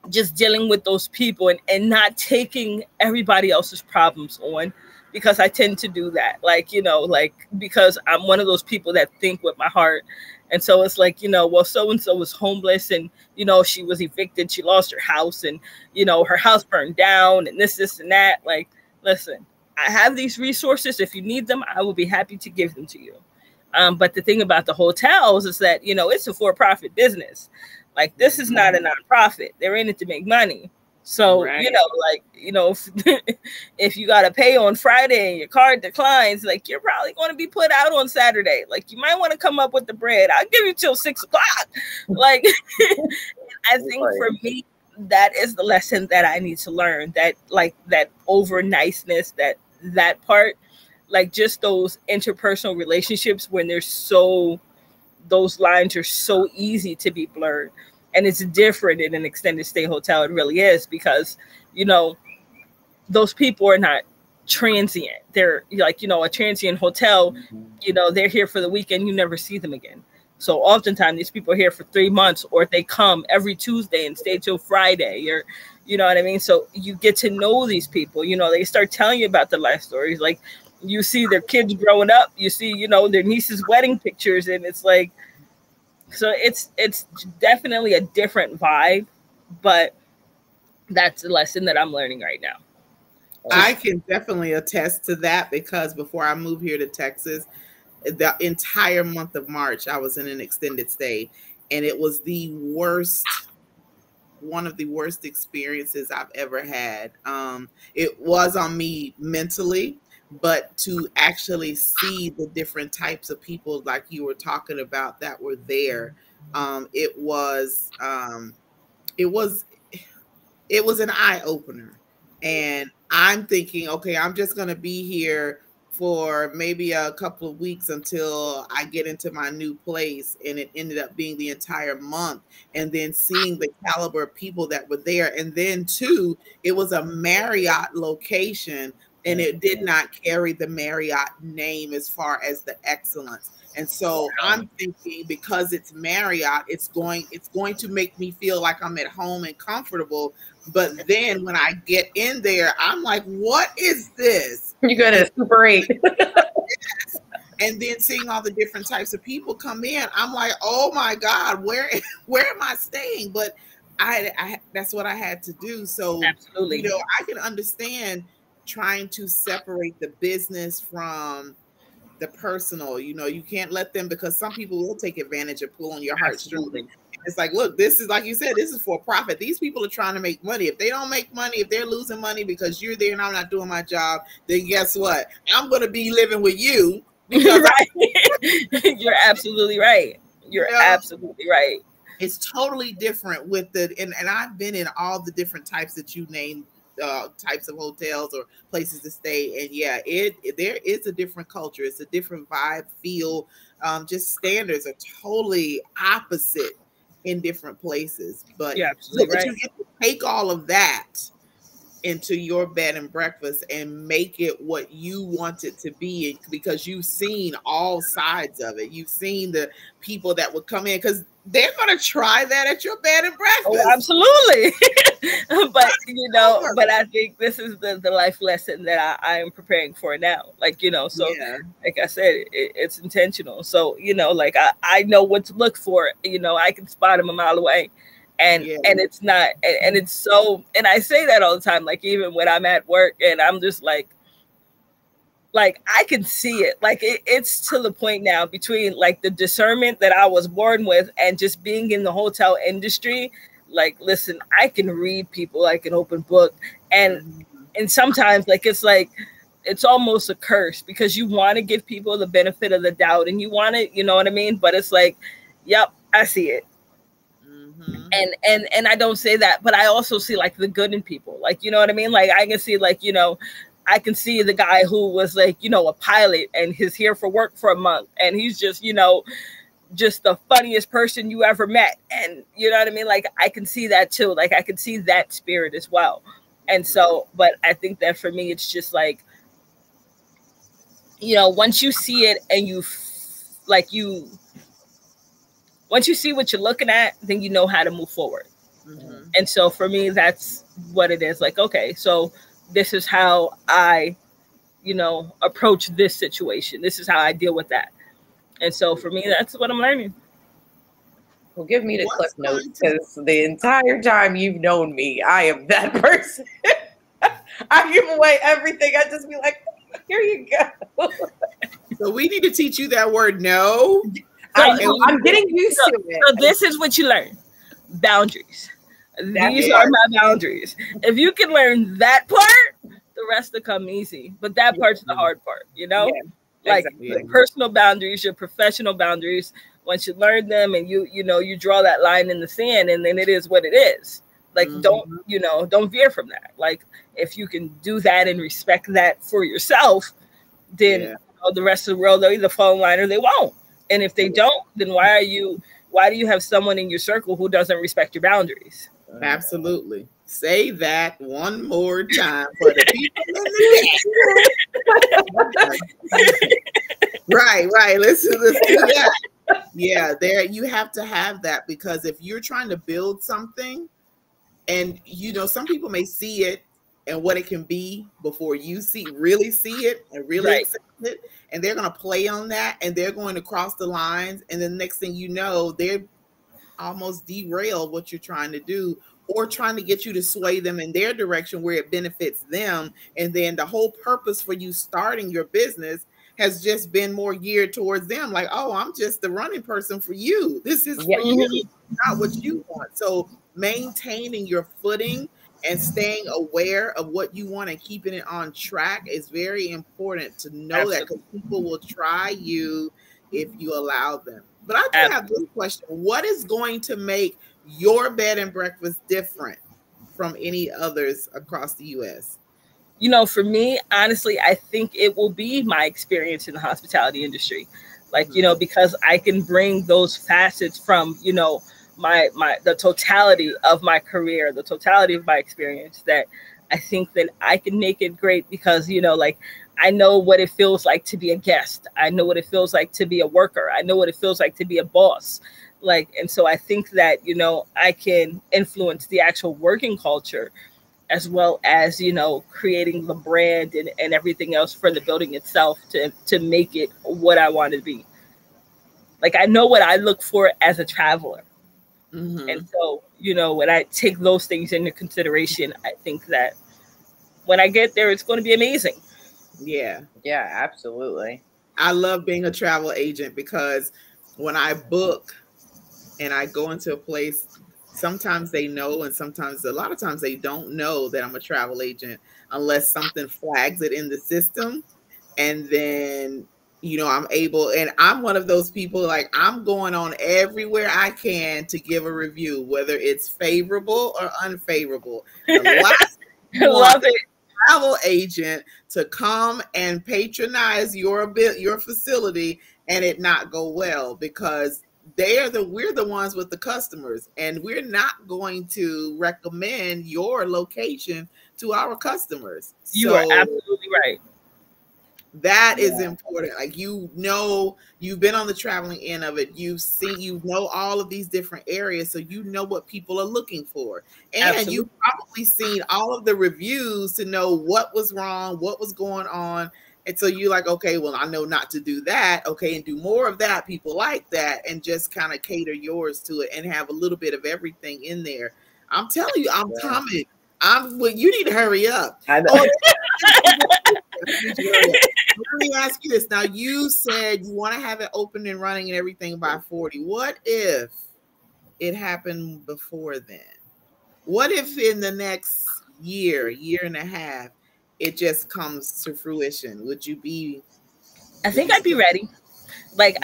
just dealing with those people and not taking everybody else's problems on, because I tend to do that. Like, you know, like, because I'm one of those people that think with my heart. And so it's like, you know, well, so-and-so was homeless and, you know, she was evicted. She lost her house and, you know, her house burned down and this and that. Like, listen, I have these resources. If you need them, I will be happy to give them to you. But the thing about the hotels is that, you know, it's a for-profit business. Like, this is not a nonprofit. They're in it to make money. So, right. You know, like, you know, if you got to pay on Friday and your card declines, like, you're probably going to be put out on Saturday. Like, you might want to come up with the bread. I'll give you till 6 o'clock. Like, I think for me, that is the lesson that I need to learn, that, like, that over niceness, that part, like, just those interpersonal relationships when they're so, those lines are so easy to be blurred. And it's different in an extended stay hotel. It really is, because, you know, those people are not transient. They're like, you know, a transient hotel, you know, they're here for the weekend. You never see them again. So oftentimes these people are here for 3 months, or they come every Tuesday and stay till Friday, or, you know what I mean? So you get to know these people, you know, they start telling you about their life stories. Like, you see their kids growing up, you see, you know, their niece's wedding pictures, and it's like, so it's definitely a different vibe, but that's a lesson that I'm learning right now. I can definitely attest to that, because before I moved here to Texas, the entire month of March, I was in an extended stay, and it was the worst, one of the worst experiences I've ever had. It was on me mentally, but to actually see the different types of people like you were talking about that were there, it was an eye opener. And I'm thinking, okay, I'm just going to be here for maybe a couple of weeks until I get into my new place. And it ended up being the entire month. And then seeing the caliber of people that were there. And then too, it was a Marriott location, and it did not carry the Marriott name as far as the excellence. And so I'm thinking, because it's Marriott, it's going to make me feel like I'm at home and comfortable. But then when I get in there, I'm like, what is this? You're going to Super 8. Yes. And then seeing all the different types of people come in, I'm like, oh my God, where am I staying? But I that's what I had to do. So, absolutely, you know, I can understand trying to separate the business from the personal. You know, you can't let them, because some people will take advantage of pulling your heartstrings. It's like, look, this is, like you said, this is for profit. These people are trying to make money. If they don't make money, if they're losing money because you're there and I'm not doing my job, then guess what? I'm going to be living with you. Because right. You're absolutely right. You're absolutely right. It's totally different with the, and I've been in all the different types that you named, types of hotels or places to stay, and yeah, there is a different culture. It's a different vibe, feel. Just standards are totally opposite in different places. But yeah, absolutely right. You get to take all of that into your bed and breakfast and make it what you want it to be, because you've seen all sides of it. You've seen the people that would come in, because they're going to try that at your bed and breakfast. Oh, absolutely. But, you know, but I think this is the life lesson that I am preparing for now. Like, you know, so like I said, it's intentional. So, you know, like I know what to look for. You know, I can spot them a mile away. And it's not, and it's so, and I say that all the time, like, even when I'm at work and I'm just like I can see it. Like it's to the point now, between like the discernment that I was born with and just being in the hotel industry. Like, listen, I can read people like an open book, and sometimes it's almost a curse, because you want to give people the benefit of the doubt, and you want to, you know what I mean? But it's like, yep, I see it. And I don't say that, but I also see like the good in people. Like, you know what I mean? Like I can see like, you know, I can see the guy who was like, you know, a pilot and he's here for work for a month and he's just, you know, just the funniest person you ever met. And you know what I mean? Like I can see that too. Like I can see that spirit as well. And so, but I think that for me, it's just like, you know, once you see it and once you see what you're looking at, then you know how to move forward. And so for me, that's what it is. Like, okay, so this is how I, you know, approach this situation. This is how I deal with that. And so for me, that's what I'm learning. Well, give me the clip notes, because the entire time you've known me, I am that person. I give away everything. I just be like, here you go. So we need to teach you that word no. I'm getting used to it. So this is what you learn. Boundaries. These are my boundaries. If you can learn that part, the rest will come easy. But that part's the hard part, you know? Yeah. Like your personal boundaries, your professional boundaries. Once you learn them and you know, you draw that line in the sand, and then it is what it is. Like, don't veer from that. Like, if you can do that and respect that for yourself, then you know, the rest of the world, they'll either fall in line or they won't. And if they don't, then why do you have someone in your circle who doesn't respect your boundaries? Absolutely. Say that one more time for the people in the back. Right. Let's do that. Yeah, there you have to have that, because if you're trying to build something, and you know, some people may see it and what it can be before you really see it and really accept it, and they're going to play on that, and they're going to cross the lines, and then the next thing you know, they're almost derail what you're trying to do, or trying to get you to sway them in their direction where it benefits them. And then the whole purpose for you starting your business has just been more geared towards them. Like, oh, I'm just the running person for you. This is for you, not what you want. So maintaining your footing and staying aware of what you want and keeping it on track is very important to know. That, because people will try you if you allow them. But I do have this question. What is going to make your bed and breakfast different from any others across the U.S.? You know, for me, honestly, I think it will be my experience in the hospitality industry. Like, you know, because I can bring those facets from, you know, the totality of my career, the totality of my experience, that I think that I can make it great, because, you know, like, I know what it feels like to be a guest. I know what it feels like to be a worker. I know what it feels like to be a boss. Like, and so I think that, you know, I can influence the actual working culture, as well as, you know, creating the brand and everything else for the building itself to make it what I want to be. Like, I know what I look for as a traveler. And so, you know, when I take those things into consideration, I think that when I get there, it's going to be amazing. Yeah, absolutely. I love being a travel agent, because when I book and I go into a place, sometimes they know, and a lot of times they don't know that I'm a travel agent unless something flags it in the system. And then, you know, and I'm one of those people, like, I'm going on everywhere I can to give a review, whether it's favorable or unfavorable. Love it. Travel agent to come and patronize your facility and it not go well, because we're the ones with the customers, and we're not going to recommend your location to our customers. You are absolutely right. That is important. Like, you know, you've been on the traveling end of it. You know all of these different areas, so you know what people are looking for. And you've probably seen all of the reviews to know what was wrong, what was going on. And so you're like, okay, well, I know not to do that. Okay, and do more of that. People like that, and just kind of cater yours to it and have a little bit of everything in there. I'm telling you, I'm coming. You need to hurry up. I know. Let me ask you this. Now, you said you want to have it open and running and everything by 40. What if it happened before then? What if in the next year and a half, it just comes to fruition? Would you be? I think I'd be ready. Like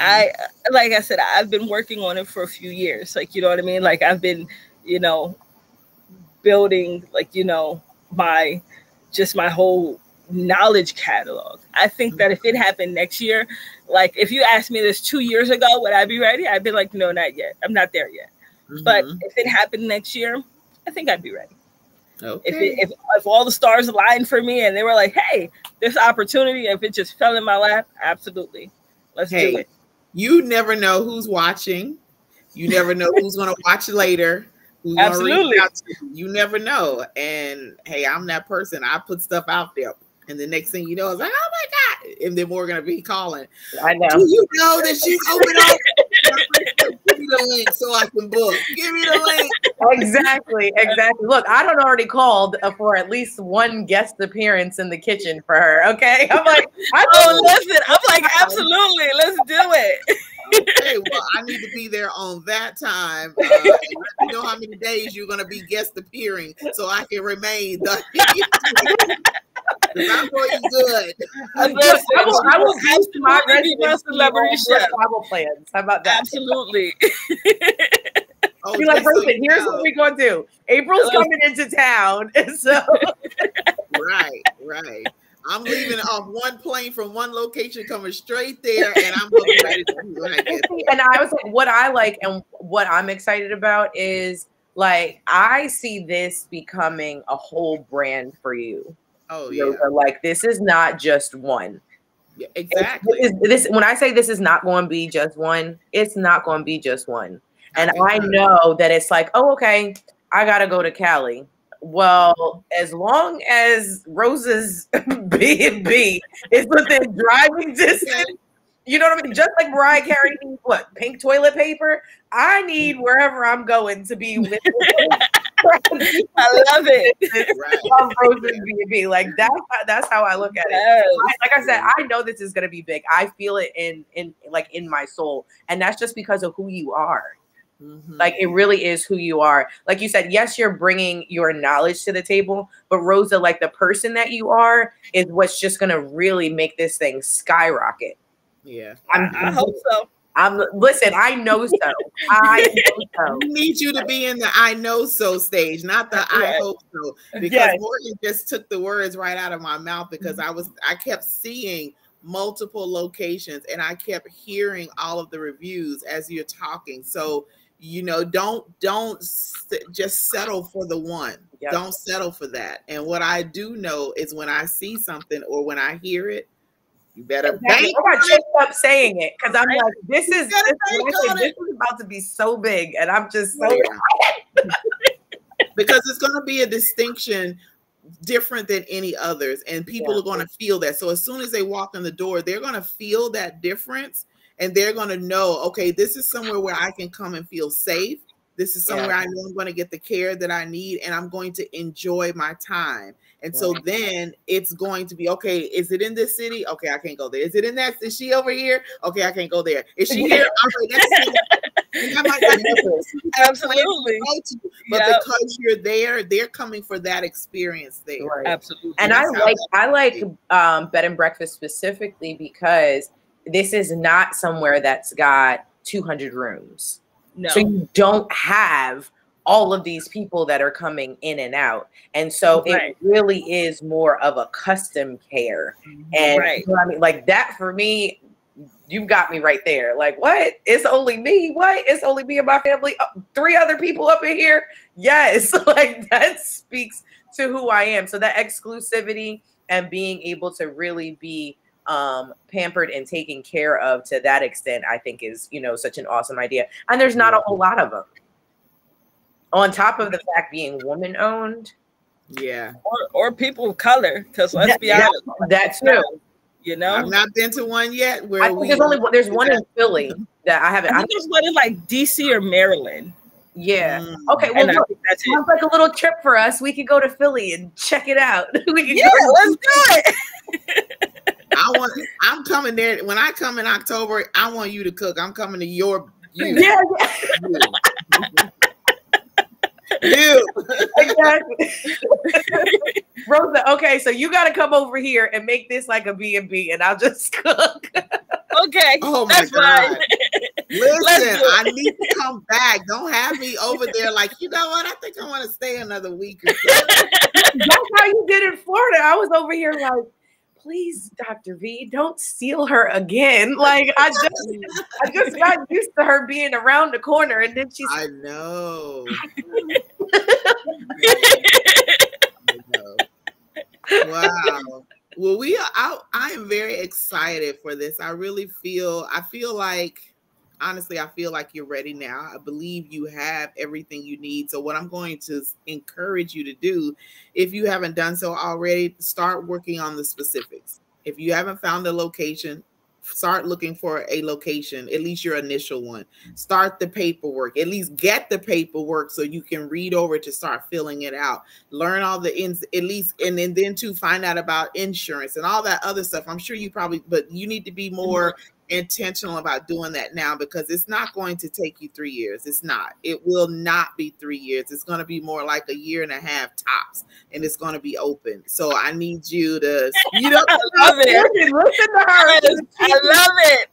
like I said, I've been working on it for a few years. Like, you know what I mean? Like I've been, you know, building like, you know, my whole knowledge catalog. I think that if it happened next year, like if you asked me this 2 years ago, would I be ready? I'd be like, no, not yet. I'm not there yet. But if it happened next year, I think I'd be ready. Okay. If all the stars aligned for me and they were like, hey, this opportunity, if it just fell in my lap, absolutely. Let's do it. You never know who's watching. You never know who's going to watch later. Who's Absolutely. Reach out to you. You never know. And hey, I'm that person. I put stuff out there. And the next thing you know, it's like, oh my God. And then we're going to be calling. I know. Do you know that she's open up? Give me the link so I can book. Give me the link. Exactly. Look, I done already called for at least one guest appearance in the kitchen for her. Okay, I'm like, listen, I'm like, absolutely, let's do it. Okay, well, I need to be there on that time. And let me know how many days you're going to be guest appearing so I can remain. I'm going good. I will boost my celebrity chef. Travel plans. How about that? Absolutely. Be like, Rosen, here's what we're gonna do. April's coming into town, and so right. I'm leaving off one plane from one location, coming straight there, and I'm looking ready to do when I get there. And I was like, what I like and what I'm excited about is like I see this becoming a whole brand for you. Oh yeah. Like this is not just one. Yeah, exactly. This when I say this is not going to be just one, it's not going to be just one. And I know that it's like, oh, okay, I gotta go to Cali. Well, as long as Rose's B&B is within driving distance, you know what I mean? Just like Mariah Carey needs what? Pink toilet paper? I need wherever I'm going to be with I love it. Rose's B&B. Like that's how I look at it. Like I said, I know this is gonna be big. I feel it in my soul. And that's just because of who you are. Like it really is who you are. Like you said, yes, you're bringing your knowledge to the table, but Rosa, like the person that you are is what's just going to really make this thing skyrocket. Yeah. I hope so. Listen, I know so. I know so. We need you to be in the I know so stage, not the I hope so. Because Morgan just took the words right out of my mouth because I kept seeing multiple locations and I kept hearing all of the reviews as you're talking. So you know, don't just settle for the one. Yep. Don't settle for that. And what I do know is when I see something or when I hear it, you better bank. I got choked up saying it because I'm like, this is about to be so big, and I'm just so because it's going to be a distinction different than any others, and people are going to feel that. So as soon as they walk in the door, they're going to feel that difference. And they're going to know, okay, this is somewhere where I can come and feel safe. This is somewhere I know I'm going to get the care that I need and I'm going to enjoy my time. And so then it's going to be, okay, is it in this city? Okay, I can't go there. Is it in that? Is she over here? Okay, I can't go there. Is she here? Absolutely. But because you're there, they're coming for that experience there. Right. Absolutely. And I like bed and breakfast specifically because this is not somewhere that's got 200 rooms. No. So you don't have all of these people that are coming in and out. And so it really is more of a custom care. And you know what I mean? Like that for me, you've got me right there. Like, what? It's only me? What? It's only me and my family? 3 other people up in here? Yes. Like that speaks to who I am. So that exclusivity and being able to really be pampered and taken care of to that extent, I think is, you know, such an awesome idea. And there's not a whole lot of them. On top of the fact being woman owned. Yeah. Or people of color, because let's be honest. That too. You know, I've not been to one yet. Where I think there's one in Philly that I haven't. I think there's one in like DC or Maryland. Yeah. Okay. Well, look, that's sounds like a little trip for us. We could go to Philly and check it out. Let's do it. I'm coming there. When I come in October, I want you to cook. I'm coming to you. Yeah. You. Exactly. Rosa, okay, so you got to come over here and make this like a B&B, and I'll just cook. Okay, Oh my that's God. fine. Listen, I need to come back. Don't have me over there like, you know what? I think I want to stay another week or so. That's how you did in Florida. I was over here like, please, Dr. V, don't steal her again. Like I just got used to her being around the corner, and then she's. I know. Wow. Well, I am very excited for this. I feel like, honestly, I feel like you're ready now. I believe you have everything you need. So what I'm going to encourage you to do, if you haven't done so already, start working on the specifics. If you haven't found a location, start looking for a location, at least your initial one. Start the paperwork, at least get the paperwork so you can read over to start filling it out. Learn all the ins, at least, and then to find out about insurance and all that other stuff. I'm sure you probably, but you need to be more intentional about doing that now, because it's not going to take you 3 years. It's not. It will not be 3 years. It's going to be more like a year and a half tops, and it's going to be open. So I need you to, I love it. Listen to her. I love it.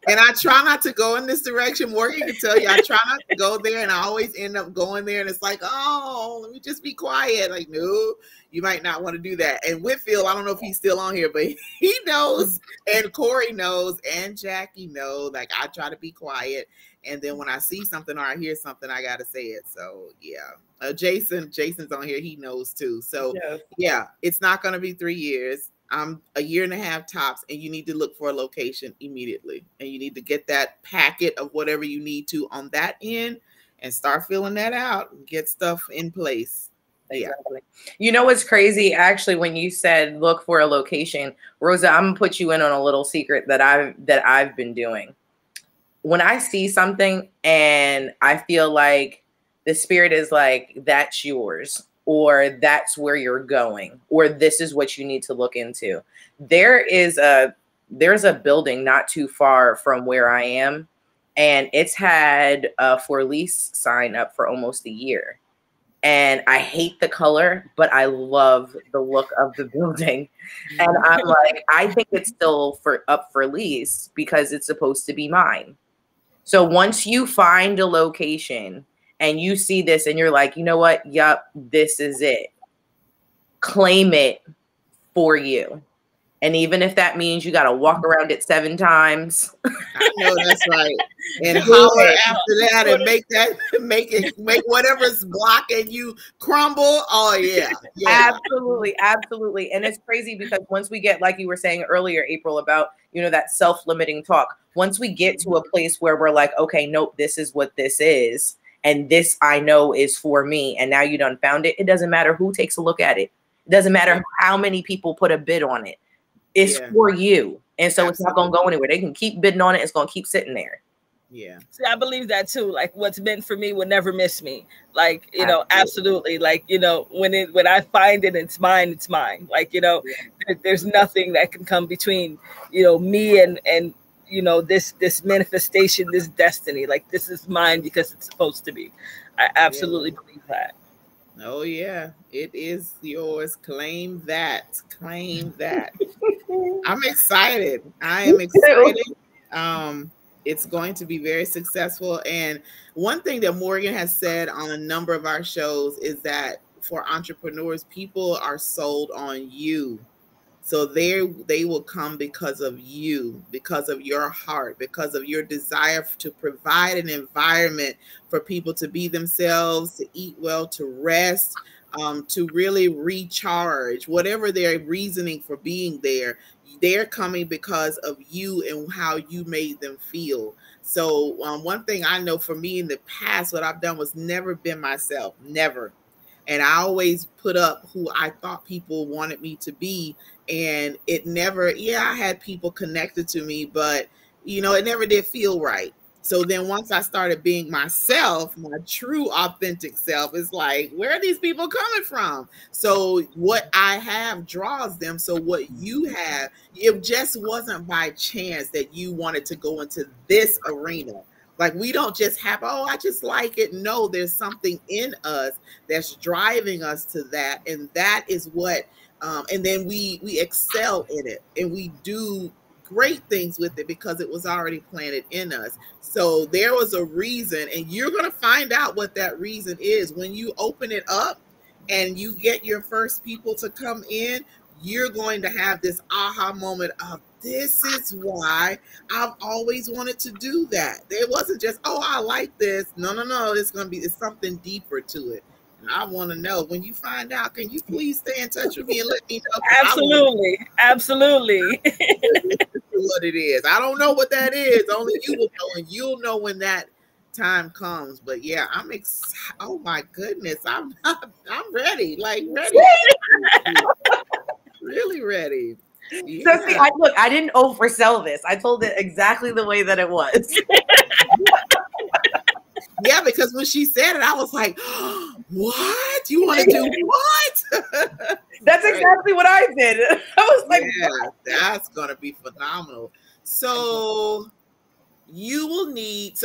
And I try not to go in this direction. Morgan can tell you, I try not to go there, and I always end up going there, and it's like, oh, let me just be quiet. Like, no, you might not want to do that. And Whitfield, I don't know if he's still on here, but he knows, and Corey knows, and Jackie knows. Like, I try to be quiet, and then when I see something or I hear something, I gotta say it. So yeah, Jason's on here. He knows too. So yeah, it's not gonna be 3 years. I'm a year and a half tops, and you need to look for a location immediately, and you need to get that packet of whatever you need to on that end and start filling that out and get stuff in place. Exactly. You know what's crazy? Actually, when you said look for a location, Rosa, I'm gonna put you in on a little secret that I've been doing. When I see something and I feel like the spirit is like, that's yours, or that's where you're going, or this is what you need to look into. There's a building not too far from where I am, and it's had a for lease sign up for almost a year. And I hate the color, but I love the look of the building. And I'm like, I think it's still up for lease because it's supposed to be mine. So once you find a location and you see this and you're like, you know what? Yup, this is it. Claim it for you. And even if that means you got to walk around it 7 times. I know that's right. And holler after that and make whatever's blocking you crumble. Oh yeah. Absolutely. Absolutely. And it's crazy because once we get, like you were saying earlier, April, about, that self-limiting talk, once we get to a place where we're like, okay, nope, this is what this is. And this I know is for me. And now you done found it. It doesn't matter who takes a look at it. It doesn't matter how many people put a bid on it. It's for you. And so It's not going to go anywhere. They can keep bidding on it. It's going to keep sitting there. Yeah. See, I believe that too. Like, what's meant for me will never miss me. Like, absolutely. Like, when I find it, it's mine, it's mine. Like, there's nothing that can come between, me and this manifestation, this destiny. Like, this is mine because it's supposed to be. I absolutely believe that. Oh yeah, it is yours. Claim that. Claim that. I'm excited. I am excited. It's going to be very successful. And one thing that Morgan has said on a number of our shows is that for entrepreneurs, people are sold on you. So they will come because of you, because of your heart, because of your desire to provide an environment for people to be themselves, to eat well, to rest, to really recharge, whatever their reasoning for being there. They're coming because of you and how you made them feel. So one thing I know for me in the past, what I've done was never been myself, never. And I always put up who I thought people wanted me to be. And it never, I had people connected to me, but, it never did feel right. So then once I started being myself, my true authentic self, is like, where are these people coming from? So what I have draws them. So what you have, it just wasn't by chance that you wanted to go into this arena. Like, we don't just have, I just like it. No, there's something in us that's driving us to that. And that is what, and then we excel in it, and we do great things with it because it was already planted in us. So there was a reason, and you're going to find out what that reason is when you open it up and you get your first people to come in. You're going to have this aha moment of, this is why I've always wanted to do that. It wasn't just, oh, I like this. No. It's something deeper to it. And I want to know, when you find out, can you please stay in touch with me and let me know? Absolutely. What it is. I don't know what that is. Only you will know, and you'll know when that time comes. But yeah, I'm excited. Oh my goodness. I'm ready. Like ready. Really ready. Yeah. So see, I didn't oversell this. I told it exactly the way that it was. Yeah, because when she said it, I was like, what? You want to do what? That's exactly what I did. I was like, yeah, that's going to be phenomenal. So you will need,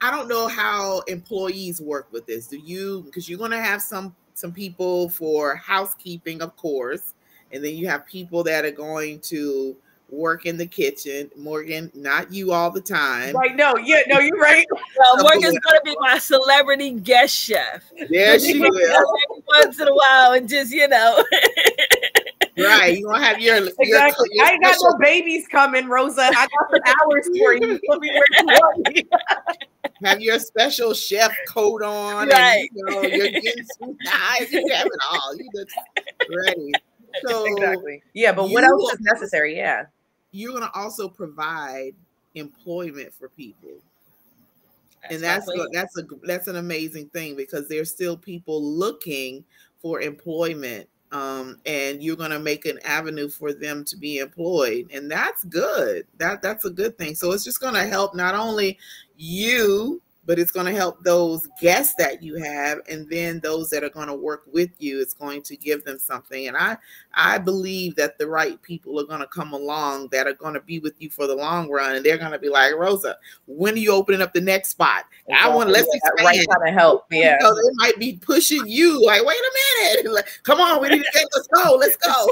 I don't know how employees work with this. Because you're going to have some people for housekeeping, of course. And then you have people that are going to work in the kitchen. Morgan, not you all the time. Right, no, you're right. Well, Morgan's going to be my celebrity guest chef. Yeah, she will. Every once in a while and just, Right, you want to have your exactly. I ain't got no babies coming, Rosa. I got some hours for you. Put me where you want me. Have your special chef coat on, right? And, you're getting some eyes. You have it all. You just ready. So exactly. Yeah, but what else is necessary? Yeah, you're going to also provide employment for people, and that's an amazing thing because there's still people looking for employment. And you're going to make an avenue for them to be employed. And that's good. That's a good thing. So it's just going to help not only you, but it's going to help those guests that you have. And then those that are going to work with you, it's going to give them something. And I believe that the right people are going to come along that are going to be with you for the long run. And they're going to be like, Rosa, when are you opening up the next spot? Exactly. I want to let's expand. Right kind of help. Yeah. So they might be pushing you like, wait a minute. Like, come on, we need to get, let's go.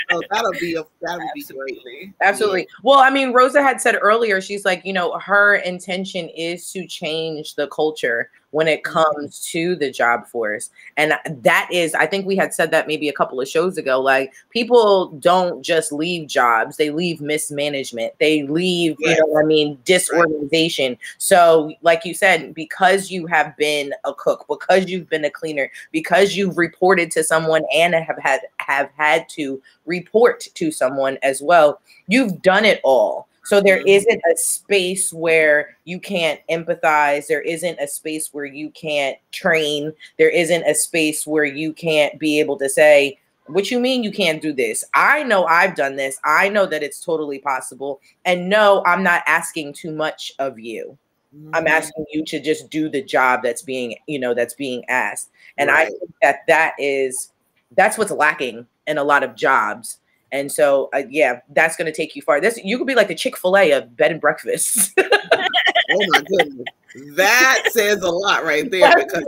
So that'll be great. Absolutely. Yeah. Well, I mean, Rosa had said earlier, she's like, her intention is to change the culture when it comes to the job force. And that is, I think we had said that maybe a couple of shows ago, like people don't just leave jobs, they leave mismanagement, they leave, disorganization. Right. So like you said, because you have been a cook, because you've been a cleaner, because you've reported to someone and have had to report to someone as well, you've done it all. So there isn't a space where you can't empathize. There isn't a space where you can't train. There isn't a space where you can't be able to say, what you mean you can't do this? I know I've done this. I know that it's totally possible. And no, I'm not asking too much of you. I'm asking you to just do the job that's being asked. And right. I think that's what's lacking in a lot of jobs. And so, that's going to take you far. You could be like the Chick-fil-A of bed and breakfast. Oh my goodness. That says a lot right there, because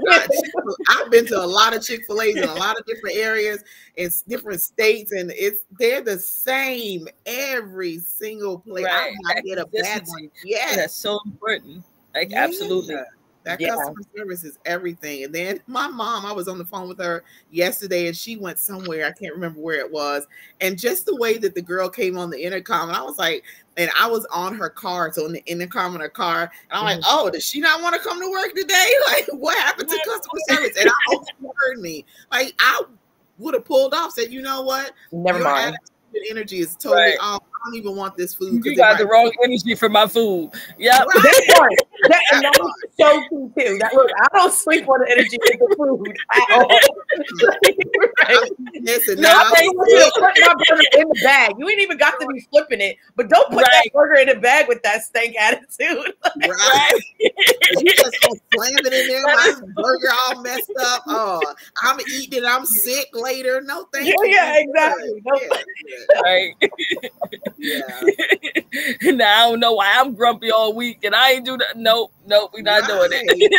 I've been to a lot of Chick-fil-A's in a lot of different areas in different states, and they're the same every single place. Right. I might get a bad one. Yeah, that's so important. Like, absolutely. That customer service is everything. And then my mom, I was on the phone with her yesterday, and she went somewhere. I can't remember where it was. And just the way that the girl came on the intercom, and I was like, and I was on her car, so on the intercom in her car, and I'm like, oh, does she not want to come to work today? Like, what happened to customer service? And I hope she heard me. Like, I would have pulled off, said, you know what? Never mind. Energy is totally off. I don't even want this food. You got the wrong energy for my food. Yeah, right. And that was so cool too. I don't sleep on the energy with the food at all. Right. Listen, I put my burger in the bag. You ain't even got to be flipping it, but don't put that burger in the bag with that stank attitude. Right. You just gonna slam it in there, my burger all messed up. Oh, I'm eating it. I'm sick later. No, thank you. Yeah, exactly. Right. Yeah. Now I don't know why I'm grumpy all week and I ain't do that. Nope, we're not doing it.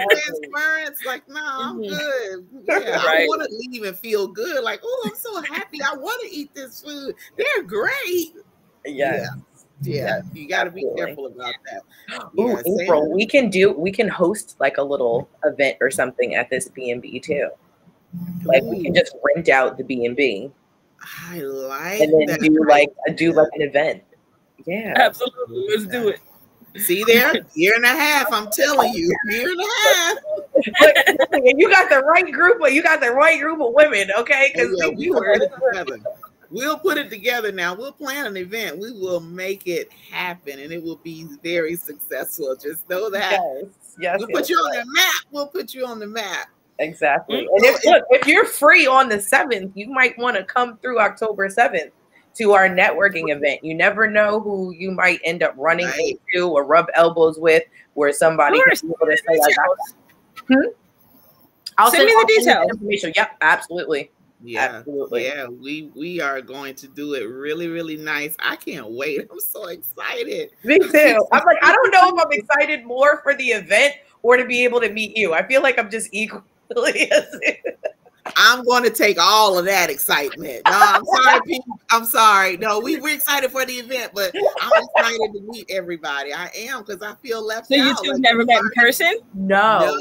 Transference, like, no, I'm good. Yeah, I want to leave and feel good. Like, oh, I'm so happy. I want to eat this food. They're great. Yes. Yeah, you got to be Absolutely. careful about that. Ooh, Yeah, April, we can host like a little event or something at this B&B too. Like we can just rent out the B&B I like and then that. do like an event. Yeah, Absolutely. Let's do it. See there, year and a half. I'm telling you, year and a half. You got the right group of women, okay? Because we'll put it together now. We'll plan an event. We will make it happen, and it will be very successful. Just know that. Yes. We'll put you on the map. We'll put you on the map. Exactly. And if you're free on the 7th, you might want to come through October 7th to our networking event. You never know who you might end up running into or rub elbows with, where somebody can be able to say, I'll send me the details. Information. Yep, absolutely. Yeah, absolutely. Yeah, we are going to do it really, really nice. I can't wait. I'm so excited. Me too. I'm like, I don't know if I'm excited more for the event or to be able to meet you. I feel like I'm just equally. I'm going to take all of that excitement. No, I'm sorry, people. I'm sorry. No, we're excited for the event, but I'm excited to meet everybody. I am, because I feel left out. So you two have never met in person? No.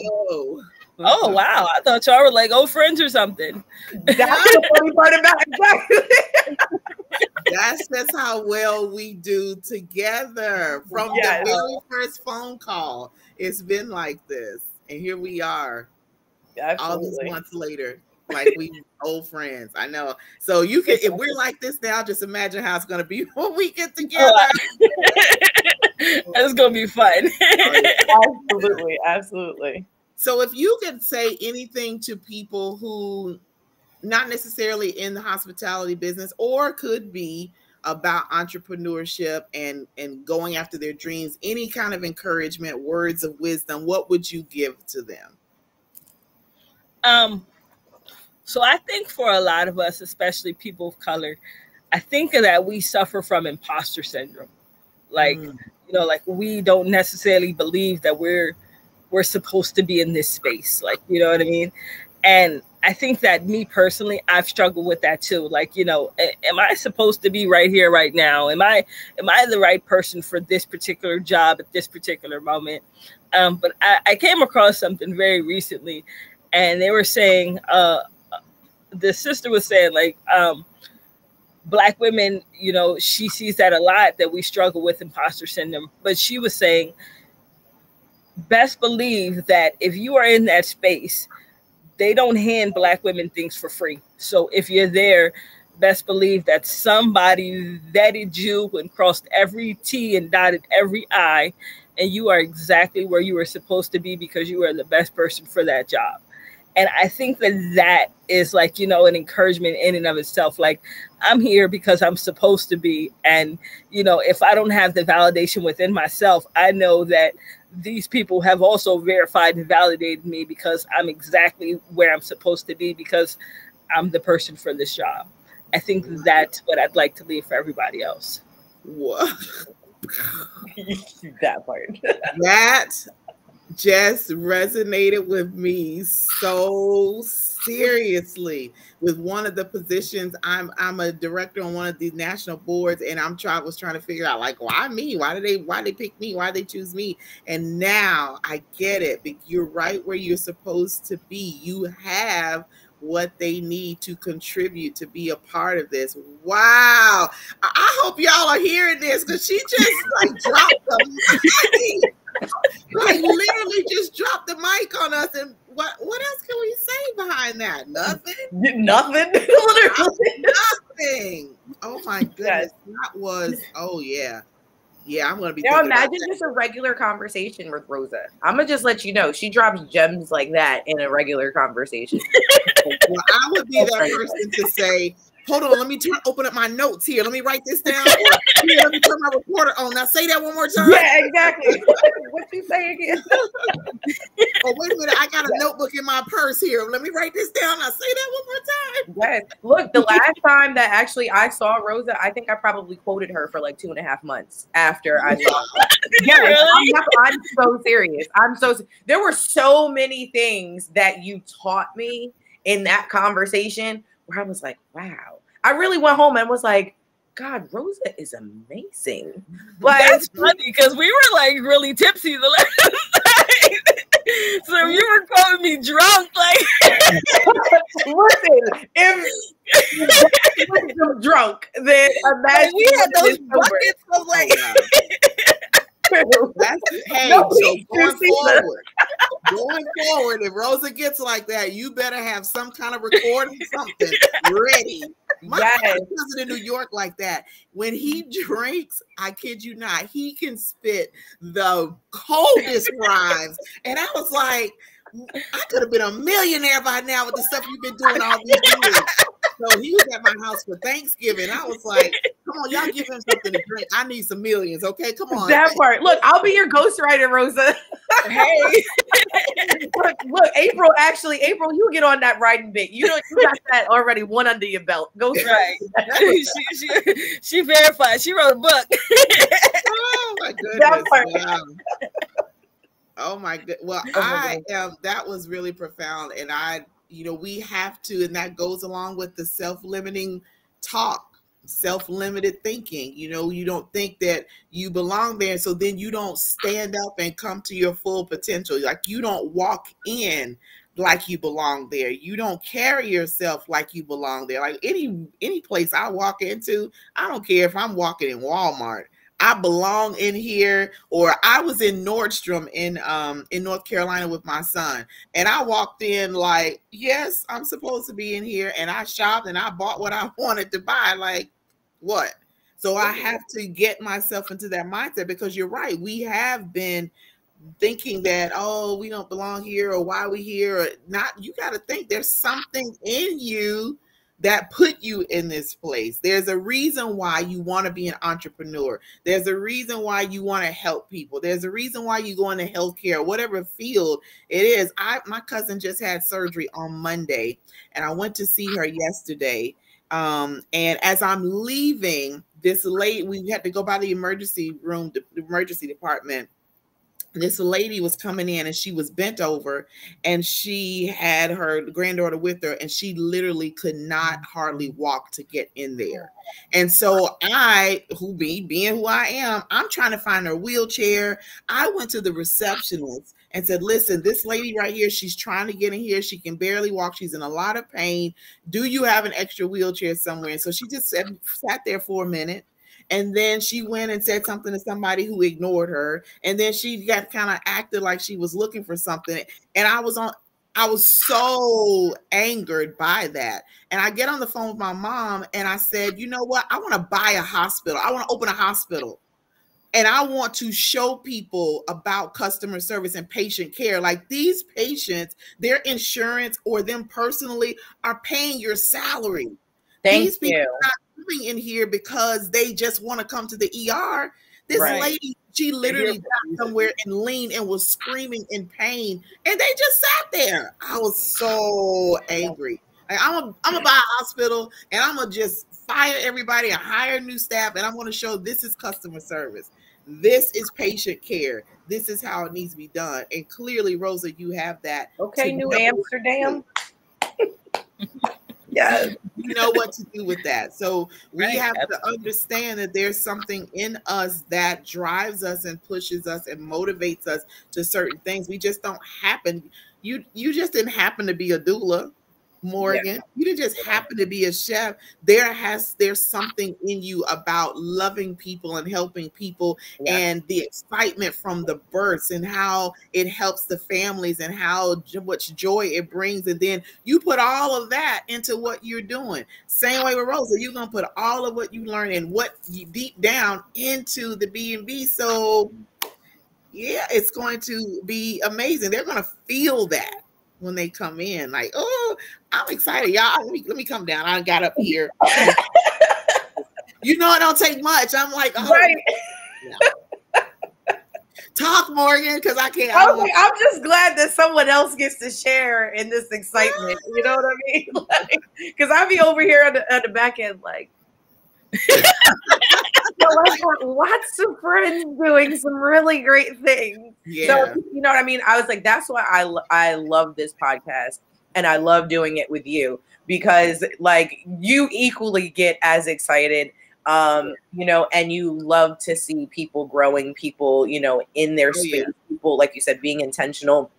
Oh wow! I thought y'all were like old friends or something. That's the funny part about it. That's just how well we do together. From the very first phone call, it's been like this, and here we are. All these months later, like we old friends. I know. So you can, if we're like this now, just imagine how it's going to be when we get together. It's going to be fun. Absolutely. So if you could say anything to people who not necessarily in the hospitality business, or could be, about entrepreneurship and going after their dreams, any kind of encouragement, words of wisdom, what would you give to them? So I think for a lot of us, especially people of color, I think that we suffer from imposter syndrome. Like, like we don't necessarily believe that we're supposed to be in this space. Like, you know what I mean? And I think that me personally, I've struggled with that too. Like, am I supposed to be right here, right now? Am I the right person for this particular job at this particular moment? But I came across something very recently, and they were saying, the sister was saying, like, Black women, she sees that a lot, that we struggle with imposter syndrome. But she was saying, best believe that if you are in that space, they don't hand Black women things for free. So if you're there, best believe that somebody vetted you and crossed every T and dotted every I, and you are exactly where you were supposed to be because you are the best person for that job. And I think that is like, an encouragement in and of itself. Like, I'm here because I'm supposed to be. And, if I don't have the validation within myself, I know that these people have also verified and validated me because I'm exactly where I'm supposed to be because I'm the person for this job. I think that's what I'd like to leave for everybody else. What? That part. That just resonated with me so seriously. With one of the positions, I'm a director on one of these national boards, and was trying to figure out, like, why me? Why they pick me? Why they choose me? And now I get it. You're right where you're supposed to be. You have what they need to contribute to be a part of this. Wow. I hope y'all are hearing this, because she just like dropped the mic. Like literally just dropped the mic on us. And what else can we say behind that? Nothing. Nothing. Nothing. Oh my goodness. That was, oh yeah. Yeah, I'm gonna be. Now imagine just a regular conversation with Rosa. I'm gonna just let you know she drops gems like that in a regular conversation. Well, I would be that person to say, hold on, let me open up my notes here. Let me write this down. Or, let me turn my recorder on. Now say that one more time. Yeah, exactly. What you say again? Oh, wait a minute. I got a notebook in my purse here. Let me write this down. Now say that one more time. Yes. Look, the last time that actually I saw Rosa, I think I probably quoted her for like 2.5 months after I saw her. Yes, Really? I'm so serious. There were so many things that you taught me in that conversation where I was like, wow. I really went home and was like, God, Rosa is amazing. But that's funny because we were like really tipsy the last night. So you were calling me drunk, like listen, if I'm drunk, then imagine we had those sober. buckets of like. Hey, Nobody so going can see forward, if Rosa gets like that, you better have some kind of recording, something ready. My cousin in New York like that. When he drinks, I kid you not, he can spit the coldest rhymes. And I was like, I could have been a millionaire by now with the stuff you've been doing all these years. So he was at my house for Thanksgiving. I was like, come on, y'all give him something to drink. I need some millions, okay? Come on. That part. Look, I'll be your ghostwriter, Rosa. Hey. look, April, you get on that writing bit. You know, you got that already, one under your belt. Go right. she verified. She wrote a book. Oh my goodness. That part. Wow. Oh my god. Well, that was really profound. And we have to, and that goes along with the self-limiting talk, self-limited thinking. You don't think that you belong there. So then you don't stand up and come to your full potential. Like you don't walk in like you belong there. You don't carry yourself like you belong there. Like any place I walk into, I don't care if I'm walking in Walmart. I belong in here. Or I was in Nordstrom in North Carolina with my son, and I walked in like, yes, I'm supposed to be in here, and I shopped and I bought what I wanted to buy. Like, what? So I have to get myself into that mindset, because you're right. We have been thinking that, oh, we don't belong here, or why we here, or not. You got to think there's something in you that put you in this place. There's a reason why you want to be an entrepreneur. There's a reason why you want to help people. There's a reason why you go into healthcare, whatever field it is. My cousin just had surgery on Monday, and I went to see her yesterday. And as I'm leaving, this lady, we had to go by the emergency room, the emergency department. This lady was coming in, and she was bent over, and she had her granddaughter with her, and she literally could not hardly walk to get in there. And so being who I am, I'm trying to find her wheelchair. I went to the receptionist and said, listen, this lady right here, she's trying to get in here. She can barely walk. She's in a lot of pain. Do you have an extra wheelchair somewhere? And so she just sat there for a minute. And then she went and said something to somebody who ignored her. And then she got kind of acted like she was looking for something. And I was so angered by that. And I get on the phone with my mom, and I said, you know what? I want to buy a hospital. I want to open a hospital. And I want to show people about customer service and patient care. Like, these patients, their insurance or them personally are paying your salary. These people are not coming in here because they just want to come to the ER. This lady, she literally got somewhere and leaned and was screaming in pain, and they just sat there. I was so angry. Like, I'm gonna buy a hospital, and I'm gonna just fire everybody and hire new staff, and I'm gonna show this is customer service. This is patient care. This is how it needs to be done. And clearly, Rosa, you have that. Okay, New Amsterdam. Yes. You know what to do with that. So we have to understand that there's something in us that drives us and pushes us and motivates us to certain things. We just don't happen. You just didn't happen to be a doula, Morgan. You didn't just happen to be a chef. There's something in you about loving people and helping people, and the excitement from the births and how it helps the families and how much joy it brings. And then you put all of that into what you're doing. Same way with Rosa, you're going to put all of what you learn and what you deep down into the B&B. So yeah, it's going to be amazing. They're going to feel that when they come in, like, oh, I'm excited, y'all. Let me come down. I got up here. It don't take much. I'm like, oh, right. Yeah. Talk, Morgan, because I can't. I'm just glad that someone else gets to share in this excitement. You know what I mean? Because I be over here at the back end, like. I got lots of friends doing some really great things. Yeah. So, you know what I mean? I was like, that's why I love this podcast, and I love doing it with you, because like you equally get as excited you know, and you love to see people growing, people, you know, in their space, people, like you said, being intentional,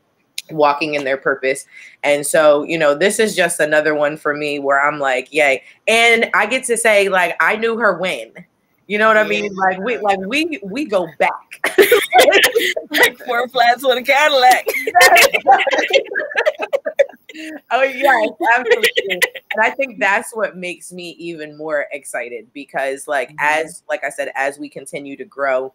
walking in their purpose. And so, you know, this is just another one for me where I'm like, yay. And I get to say, like, I knew her when. You know what I mean? Like we go back. Like 4 flats on a Cadillac. Oh yes, absolutely. And I think that's what makes me even more excited because like I said, as we continue to grow,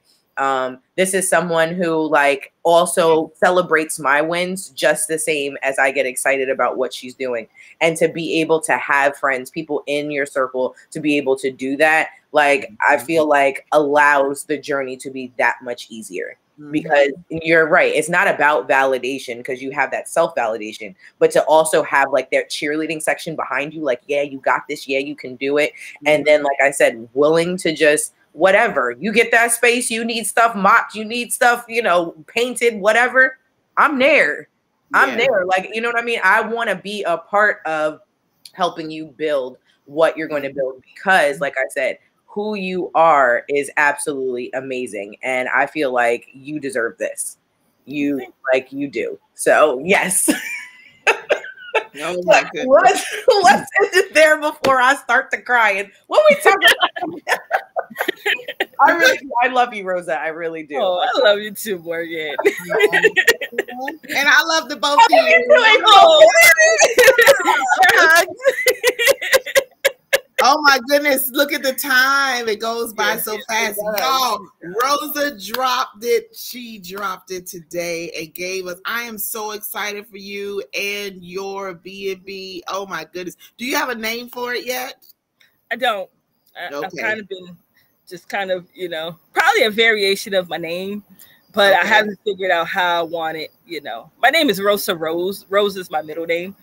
this is someone who like also celebrates my wins just the same as I get excited about what she's doing. And to be able to have friends, people in your circle to be able to do that, like I feel like allows the journey to be that much easier. Because you're right, it's not about validation because you have that self-validation, but to also have like their cheerleading section behind you, like, yeah, you got this, yeah, you can do it. And then, like I said, willing to just whatever, you get that space, you need stuff mopped, you need stuff, you know, painted, whatever, I'm there. I'm there. Like, you know what I mean? I want to be a part of helping you build what you're going to build because, like I said, who you are is absolutely amazing. And I feel like you deserve this. You like you do. So yes. Oh my goodness. Let's end it there before I start to cry. And what we talking about? I love you, Rosa. I really do. Oh, I love you too, Morgan. And I love the both of you. Oh my goodness, look at the time. It goes by so fast. Y'all, Rosa dropped it. She dropped it today and gave us. I am so excited for you and your B&B. Oh my goodness. Do you have a name for it yet? I don't. I've kind of been just kind of, you know, probably a variation of my name, but I haven't figured out how I want it, you know. My name is Rosa Rose. Rose is my middle name.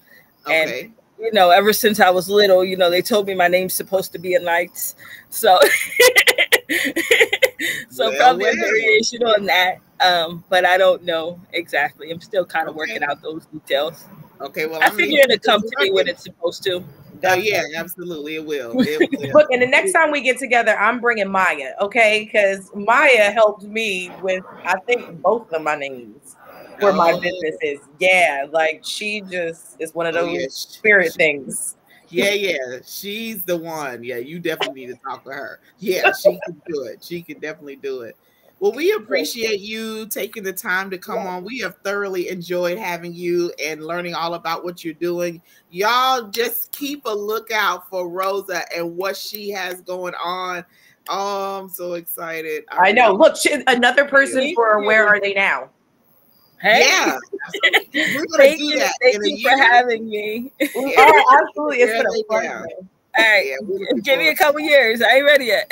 And you know, ever since I was little, you know, they told me my name's supposed to be in lights. So, probably a variation on that. But I don't know exactly. I'm still kind of working out those details. Okay, well, I figure it'll come to me when it's supposed to. Oh, yeah, absolutely. It will. Look, and the next time we get together, I'm bringing Maya, okay? Because Maya helped me with, I think, both of my names. For my businesses. Yeah, like she just is one of those spirit things. Yeah, she's the one. Yeah, you definitely need to talk to her. Yeah, she can do it. She can definitely do it. Well, we appreciate you taking the time to come on. We have thoroughly enjoyed having you and learning all about what you're doing. Y'all just keep a lookout for Rosa and what she has going on. Oh, I'm so excited. I know. Look, another person for Where Are They Now? Hey, yeah, we're gonna do that. Thank you for having me. Oh, absolutely, it's been a fun. All right, give me a couple years. I ain't ready yet.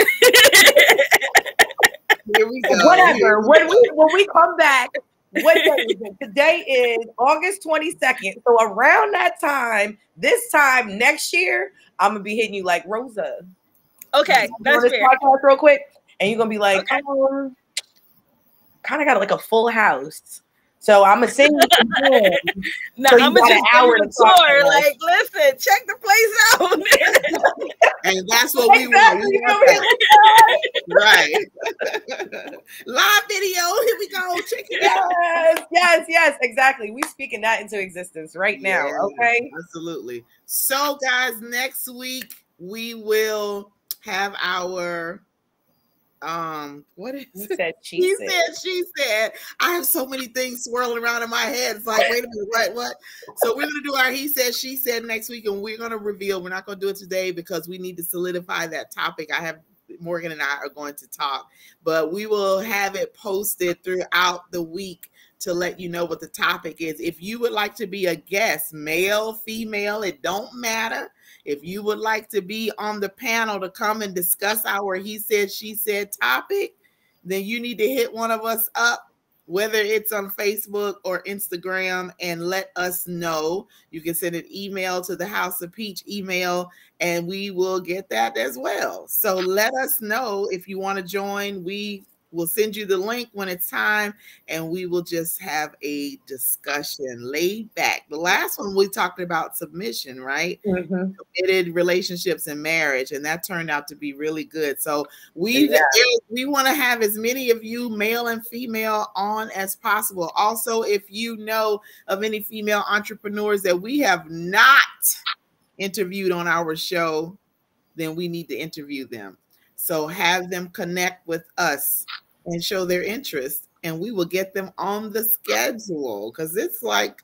Here we go. Whatever. When we come back, what day is it? Today is August 22nd. So around that time, this time next year, I'm gonna be hitting you like Rosa. Okay, that's fair. Podcast real quick, and you're gonna be like, kind of got like a full house. So I'm gonna send you some no, I'm gonna just hour to tour. Like, listen, check the place out. And that's what we want. We right. Live video. Here we go. Check it out. Yes, exactly. We speaking that into existence right now. Okay. Absolutely. So, guys, next week we will have our what is it? He said, she said. I have so many things swirling around in my head. It's like, wait a minute, what? So we're gonna do our he said, she said next week, and we're gonna reveal. We're not gonna do it today because we need to solidify that topic. Morgan and I are going to talk, but we will have it posted throughout the week to let you know what the topic is. If you would like to be a guest, male, female, it don't matter. If you would like to be on the panel to come and discuss our he said, she said topic, then you need to hit one of us up, whether it's on Facebook or Instagram, and let us know. You can send an email to the House of Peach email, and we will get that as well. So let us know if you want to join. We We'll send you the link when it's time, and we will just have a discussion laid back. The last one we talked about submission, right? Mm-hmm. Committed relationships and marriage, and that turned out to be really good. So we want to have as many of you, male and female, on as possible. Also, if you know of any female entrepreneurs that we have not interviewed on our show, then we need to interview them. So have them connect with us and show their interest, and we will get them on the schedule, because it's like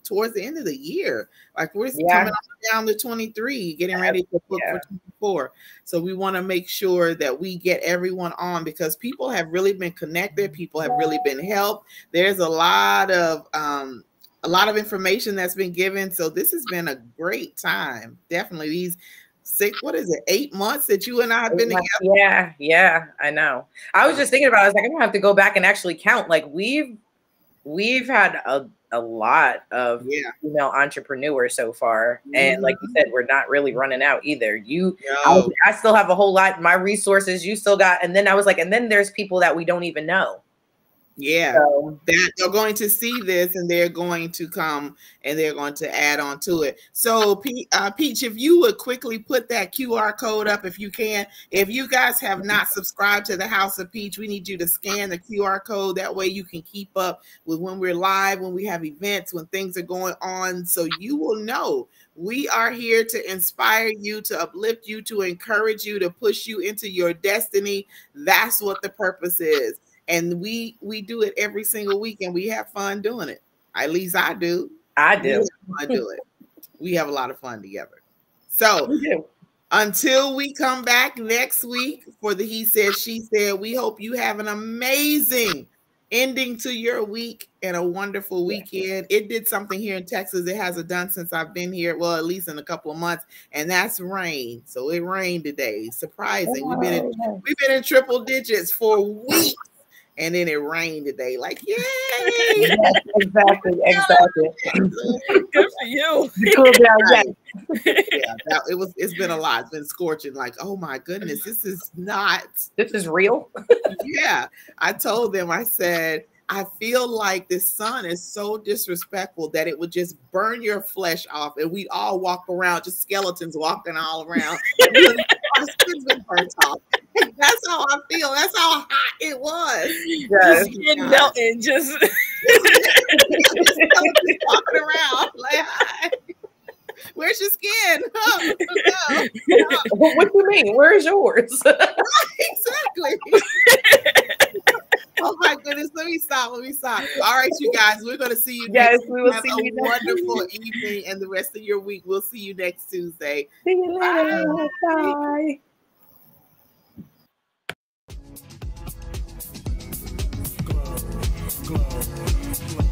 towards the end of the year. Like we're coming down to 23, getting ready to book for 24. So we want to make sure that we get everyone on, because people have really been connected. People have really been helped. There's a lot of information that's been given. So this has been a great time. Definitely these 8 months that you and I have been together. Yeah, I know. I was just thinking about it. I was like, I'm gonna have to go back and actually count. Like we've had a lot of female entrepreneurs so far, and like you said, we're not really running out either. I still have a whole lot. My resources, you still got, and then I was like, and then there's people that we don't even know. Yeah, so that they're going to see this, and they're going to come and they're going to add on to it. So Peach, if you would quickly put that QR code up, if you can. If you guys have not subscribed to the House of Peach, we need you to scan the QR code. That way you can keep up with when we're live, when we have events, when things are going on, so you will know. We are here to inspire you, to uplift you, to encourage you, to push you into your destiny. That's what the purpose is. And we do it every single week, and we have fun doing it. At least I do. I do. We have a lot of fun together. So until we come back next week for the He Said, She Said, we hope you have an amazing ending to your week and a wonderful weekend. It did something here in Texas it hasn't done since I've been here, well, at least in a couple of months, and that's rain. So it rained today. Surprising. We've been in triple digits for weeks. And then it rained today. Like, yay! Yes, exactly. Good for you. Cool down. It's been a lot. It's been scorching. Like, oh my goodness, this is real. Yeah, I told them. I said, I feel like this sun is so disrespectful that it would just burn your flesh off, and we'd all walk around, just skeletons walking all around. Our skin's been burnt off. That's how I feel. That's how hot it was. Yes. Skin melting, just walking around like, hi. Where's your skin? Oh, no. What do you mean? Where's yours? Exactly. Oh my goodness. Let me stop. All right, you guys. We're going to see you next week. We will see you next wonderful evening and the rest of your week. We'll see you next Tuesday. See you later. Bye. Glow.